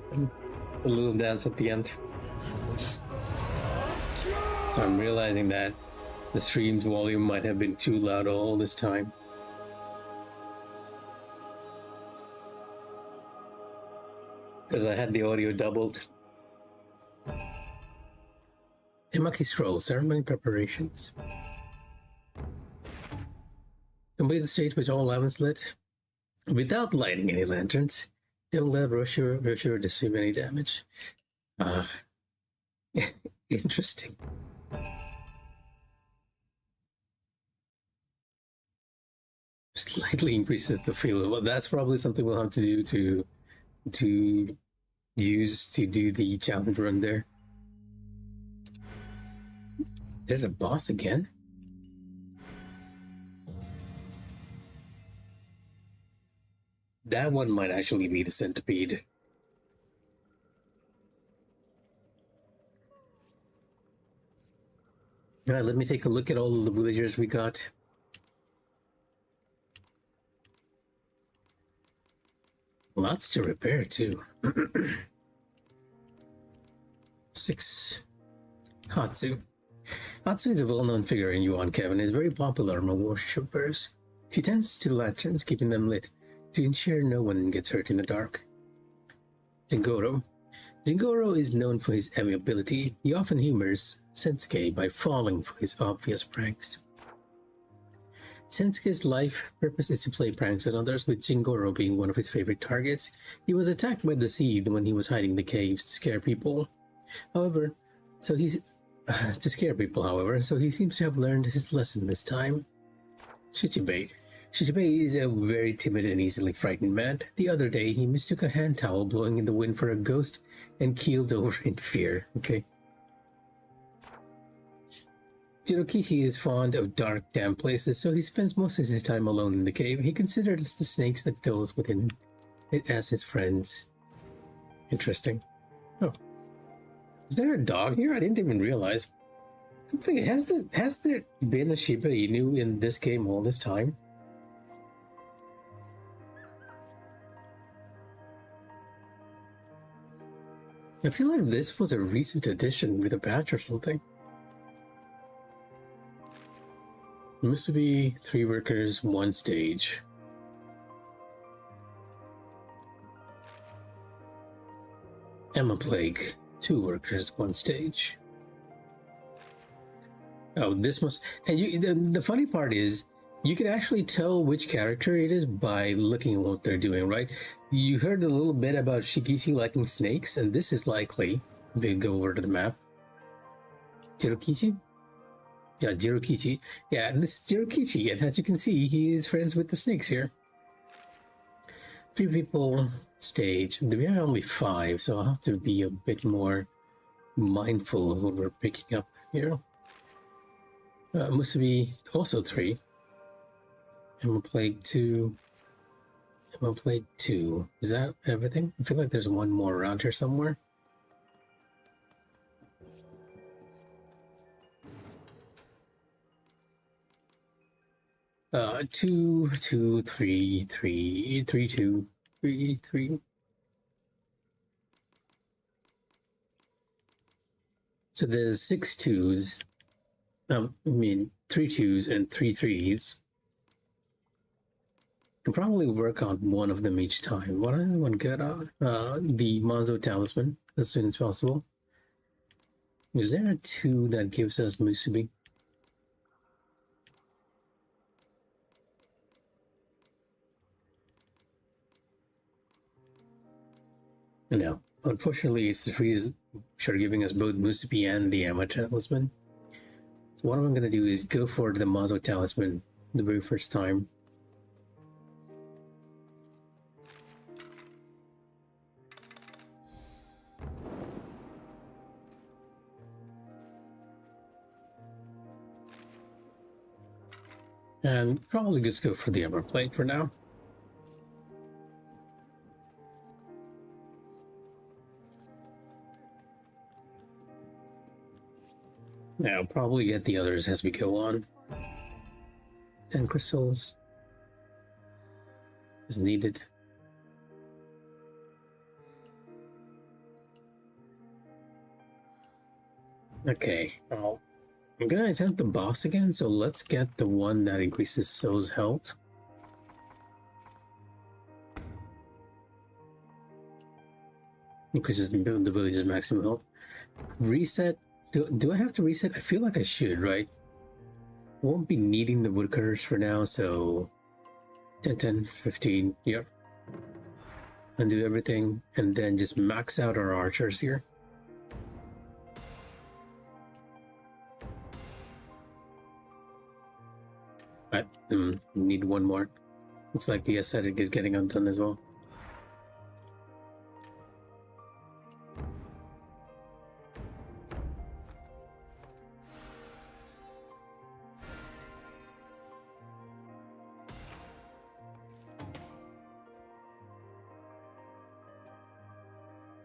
the little dance at the end. So I'm realizing that the stream's volume might have been too loud all this time. Because I had the audio doubled. Emaki Scroll, ceremony preparations. Complete the stage with all lamps lit. Without lighting any lanterns. Don't let Roshiro receive any damage. Interesting. Slightly increases the feel. Well, that's probably something we'll have to do to use to do the challenge run there. There's a boss again. That one might actually be the centipede. Alright, let me take a look at all of the villagers we got. Lots to repair too. 6. Hatsu. Hatsu is a well-known figure in Yuan Kev and is very popular among worshippers. She tends to lanterns, keeping them lit to ensure no one gets hurt in the dark. Jingoro. Jingoro is known for his amiability. He often humors Sensuke by falling for his obvious pranks. Sensuke's life purpose is to play pranks on others, with Jingoro being one of his favorite targets. He was attacked by the seed when he was hiding in the caves to scare people. However, so he seems to have learned his lesson this time. Shichibei. Shichibei is a very timid and easily frightened man. The other day, he mistook a hand towel blowing in the wind for a ghost and keeled over in fear. Okay. Jirokichi is fond of dark, damp places, so he spends most of his time alone in the cave. He considers the snakes that dwells within it as his friends. Interesting. Oh. Is there a dog here? I didn't even realize. Good thing, has there been a Shiba Inu in this game all this time? I feel like this was a recent addition with a patch or something. Musubi, 3 workers, 1 stage. Emma Plague, 2 workers, 1 stage. Oh, this must... And the funny part is, you can actually tell which character it is by looking at what they're doing, right? You heard a little bit about Shikichi liking snakes, and this is likely. We go over to the map. Jirokichi? Yeah, Jirokichi. Yeah, this is Jirokichi, and as you can see, he is friends with the snakes here. 3 people stage. We have only 5, so I'll have to be a bit more mindful of what we're picking up here. Musubi, also 3. Emma Plague 2. Emma Plague 2. Is that everything? I feel like there's one more around here somewhere. Two, 2, 3, 3, 3, 2, 3, 3. So there's 6 2s. I mean, 3 2s and 3 3s. Can probably work on one of them each time. What did I want to get on? The Mazo Talisman as soon as possible. Is there a 2 that gives us Musubi? No. Unfortunately, it's the which are giving us both Musubi and the Amma Talisman. So what I'm going to do is go for the Mazo Talisman the very first time. And probably just go for the Armor Plate for now. Yeah, I'll probably get the others as we go on. 10 crystals is needed. Okay, well, I'm gonna attempt the boss again, so let's get the one that increases So's health. Increases the village's maximum health. Reset. Do I have to reset? I feel like I should, right? Won't be needing the woodcutters for now, so 10, 10, 15, yep. Undo everything, and then just max out our archers here. I need one more. Looks like the aesthetic is getting undone as well.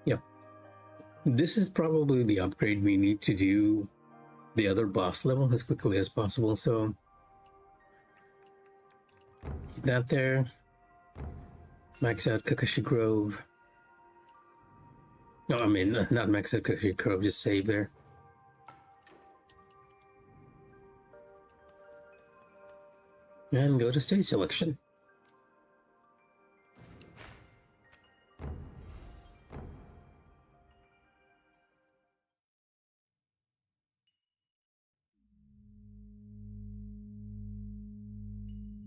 Yep. This is probably the upgrade we need to do the other boss level as quickly as possible, so keep that there. Max out Kakashi Grove. No, I mean, not max out Kakashi Grove, just save there. And go to stage selection.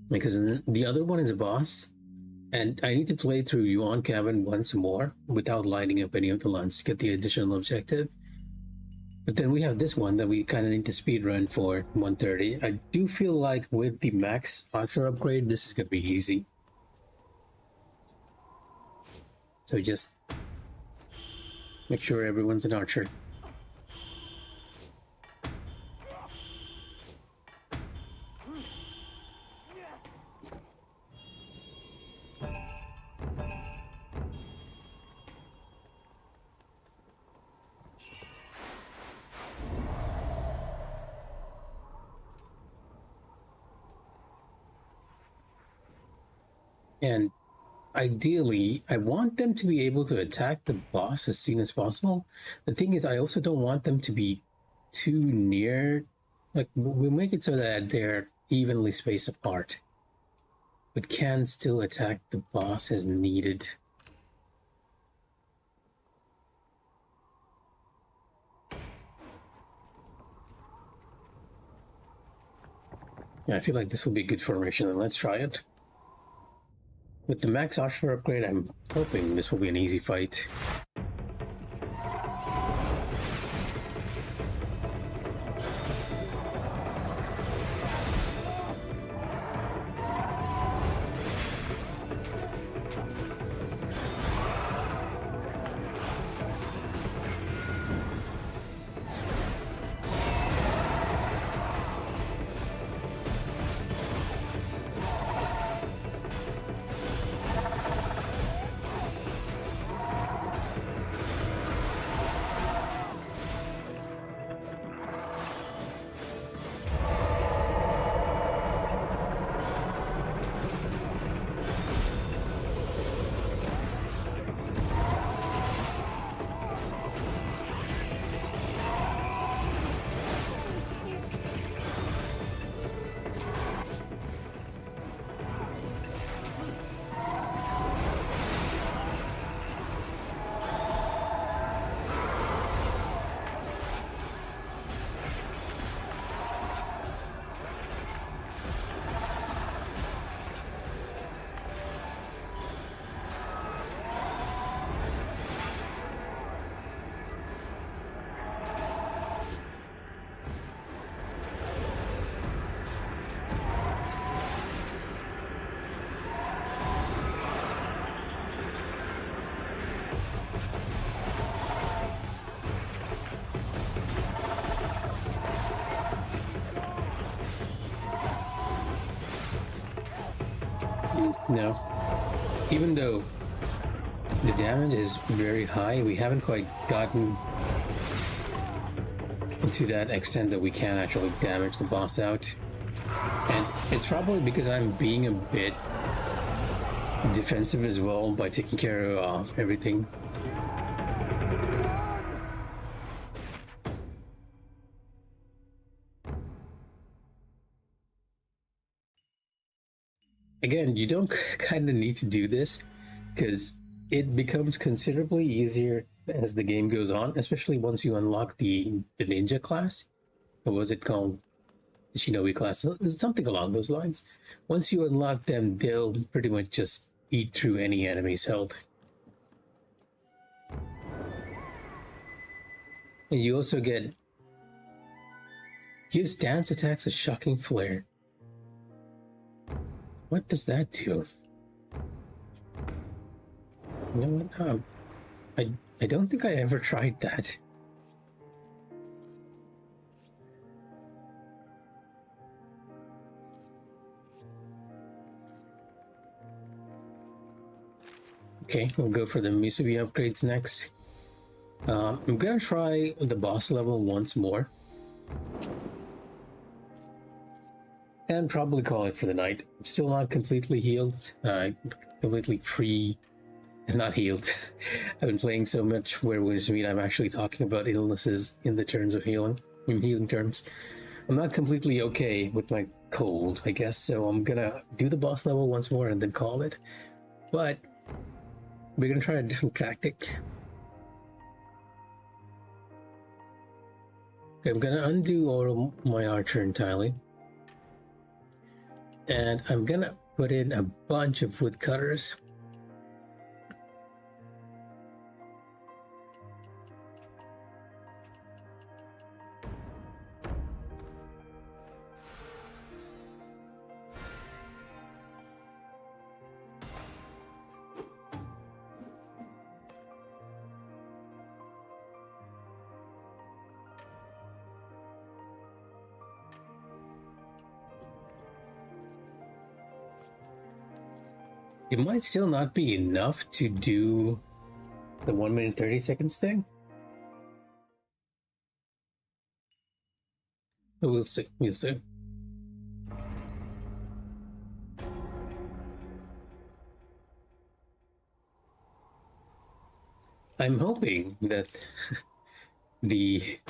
Because the other one is a boss, and I need to play through Yuan Cavern once more without lighting up any of the lands to get the additional objective. But then we have this one that we kind of need to speed run for 130. I do feel like with the max archer upgrade, this is going to be easy. So just make sure everyone's an archer. And ideally, I want them to be able to attack the boss as soon as possible. The thing is, I also don't want them to be too near. Like, we'll make it so that they're evenly spaced apart, but can still attack the boss as needed. Yeah, I feel like this will be a good formation, and let's try it. With the max archer upgrade, I'm hoping this will be an easy fight. No. Even though the damage is very high, we haven't quite gotten to that extent that we can actually damage the boss out. And it's probably because I'm being a bit defensive as well by taking care of everything. Again, you don't kind of need to do this because it becomes considerably easier as the game goes on, especially once you unlock the ninja class. What was it called? The shinobi class, something along those lines. Once you unlock them, they'll pretty much just eat through any enemy's health. And you also gives dance attacks a shocking flare. What does that do? You know what? I don't think I ever tried that. Okay, we'll go for the Musubi upgrades next. I'm gonna try the boss level once more. And probably call it for the night. I'm still not completely healed. Completely free. Not healed. I've been playing so much where Winds Meet, I'm actually talking about illnesses in the terms of healing. In healing terms. I'm not completely okay with my cold, I guess, so I'm gonna do the boss level once more and then call it. But we're gonna try a different tactic. Okay, I'm gonna undo all of my archer entirely. And I'm gonna put in a bunch of woodcutters. It might still not be enough to do the 1 minute 30 seconds thing. But we'll see. We'll see. I'm hoping that the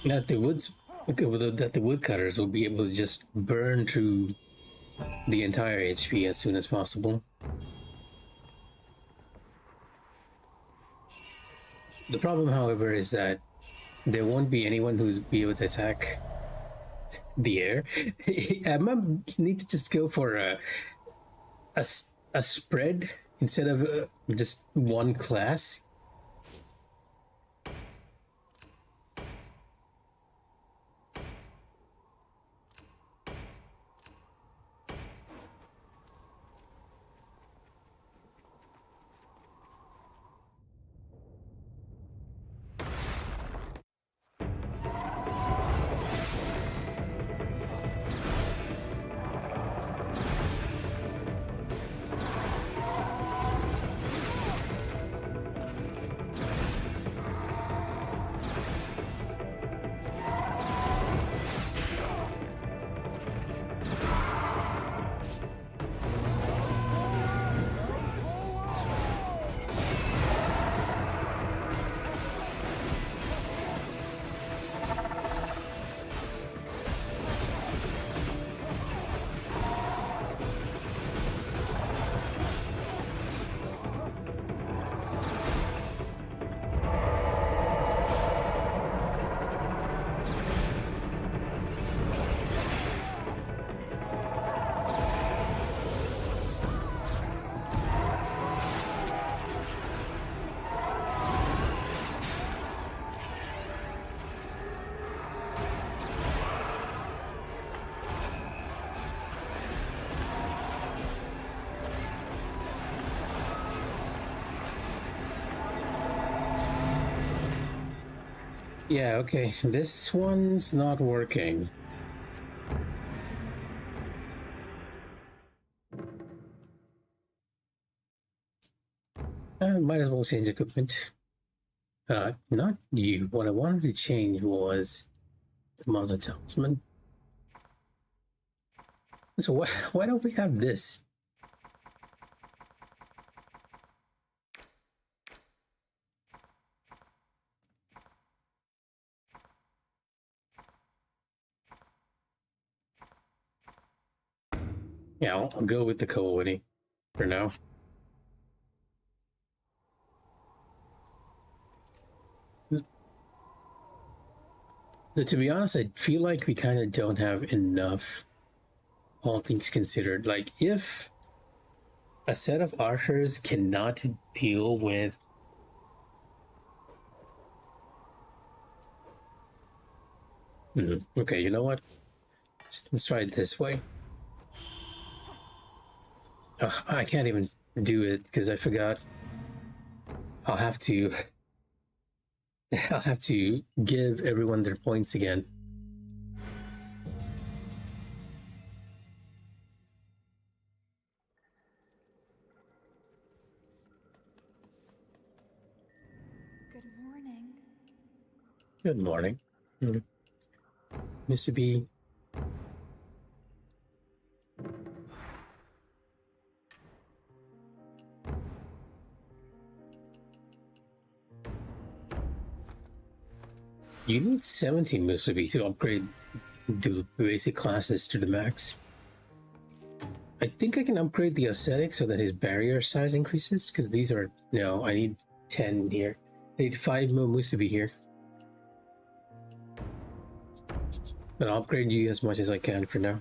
the woodcutters will be able to just burn through the entire HP as soon as possible. The problem, however, is that there won't be anyone who's be able to attack the air. I might need to just go for a spread instead of just one class. Yeah, okay. This one's not working. Might as well change equipment. Not you. What I wanted to change was the muzzle talisman. So why don't we have this? Yeah, I'll go with the Coyote for now. But to be honest, I feel like we kind of don't have enough, all things considered. Like, if a set of archers cannot deal with okay, you know what? Let's try it this way. I can't even do it because I forgot. I'll have to I'll have to give everyone their points again. Good morning. Good morning. Mississippi. You need 17 Mississippi to upgrade the basic classes to the max. I think I can upgrade the ascetic so that his barrier size increases, because these are no, I need 10 here. I need 5 more Musubi here. But I'll upgrade you as much as I can for now.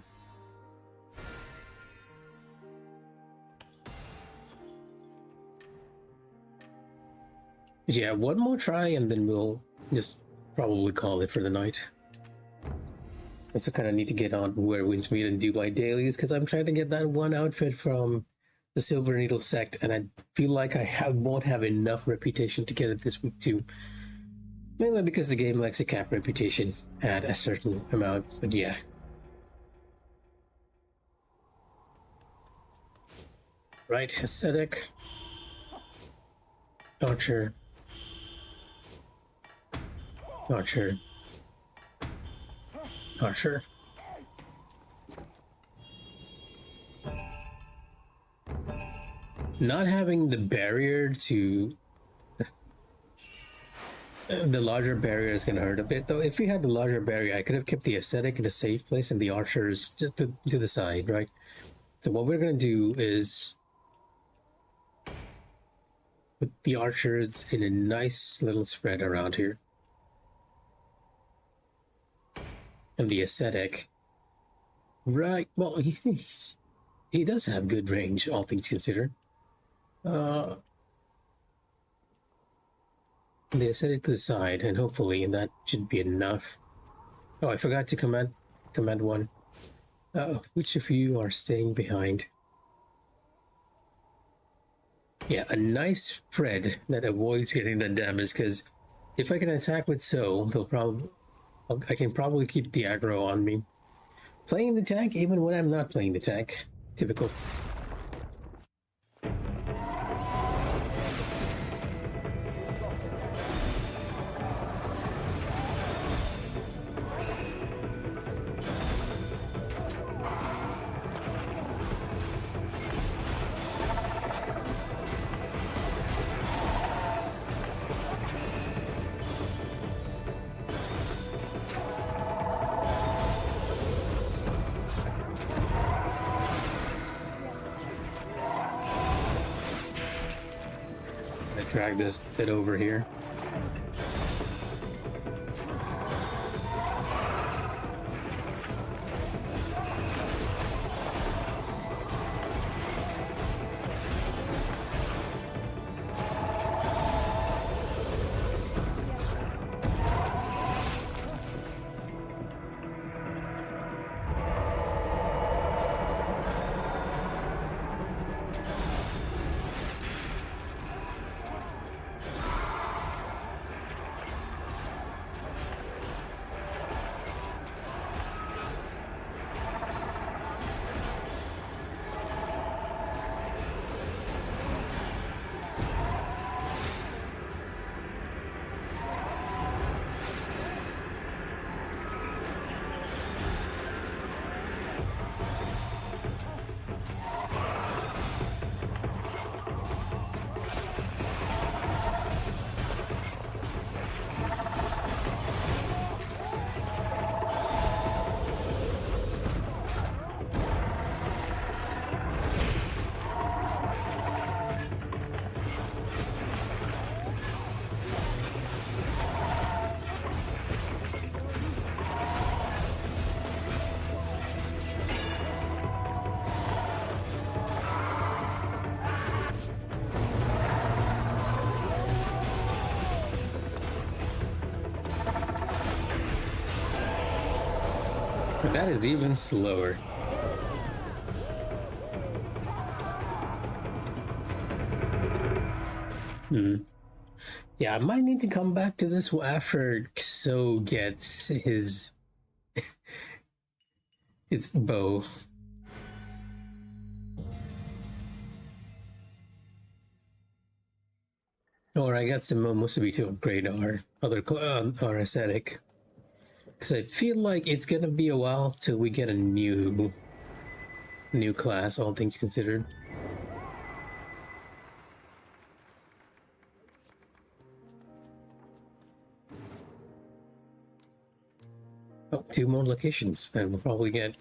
But yeah, one more try and then we'll just probably call it for the night. I also kind of need to get on where winds meet and do my dailies, because I'm trying to get that one outfit from the Silver Needle sect, and I feel like I won't have enough reputation to get it this week too. Mainly because the game likes to cap reputation at a certain amount, but yeah. Right, ascetic. Archer. Archer. Archer. Not having the barrier to the larger barrier is going to hurt a bit, though. If we had the larger barrier, I could have kept the ascetic in a safe place and the archers to the side, right? So what we're going to do is put the archers in a nice little spread around here. And the ascetic, right? Well, he does have good range, all things considered. The ascetic to the side, and hopefully that should be enough. Oh, I forgot to command one. Which of you are staying behind? Yeah, a nice spread that avoids getting that damage, because if I can attack with they'll probably... I can probably keep the aggro on me. Playing the tank even when I'm not playing the tank. Typical. Drag this bit over here. That is even slower. Yeah, I might need to come back to this after So gets his bow. Or I got some musubi to upgrade our aesthetic. Because I feel like it's gonna be a while till we get a new class, all things considered. Oh, 2 more locations, and we'll probably get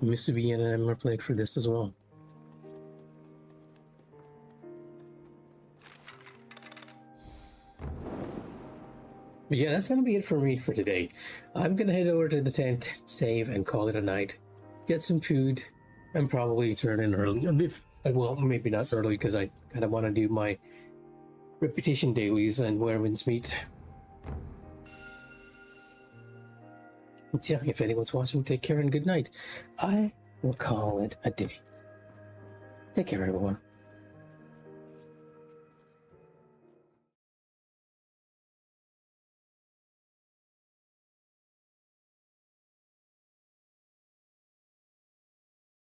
musubi and an emerald plate for this as well. But yeah, that's gonna be it for me for today. I'm gonna head over to the tent, save, and call it a night. Get some food, and probably turn in early. Well, maybe not early, because I kind of want to do my reputation dailies and where winds meet. But yeah, if anyone's watching, take care and good night. I will call it a day. Take care, everyone.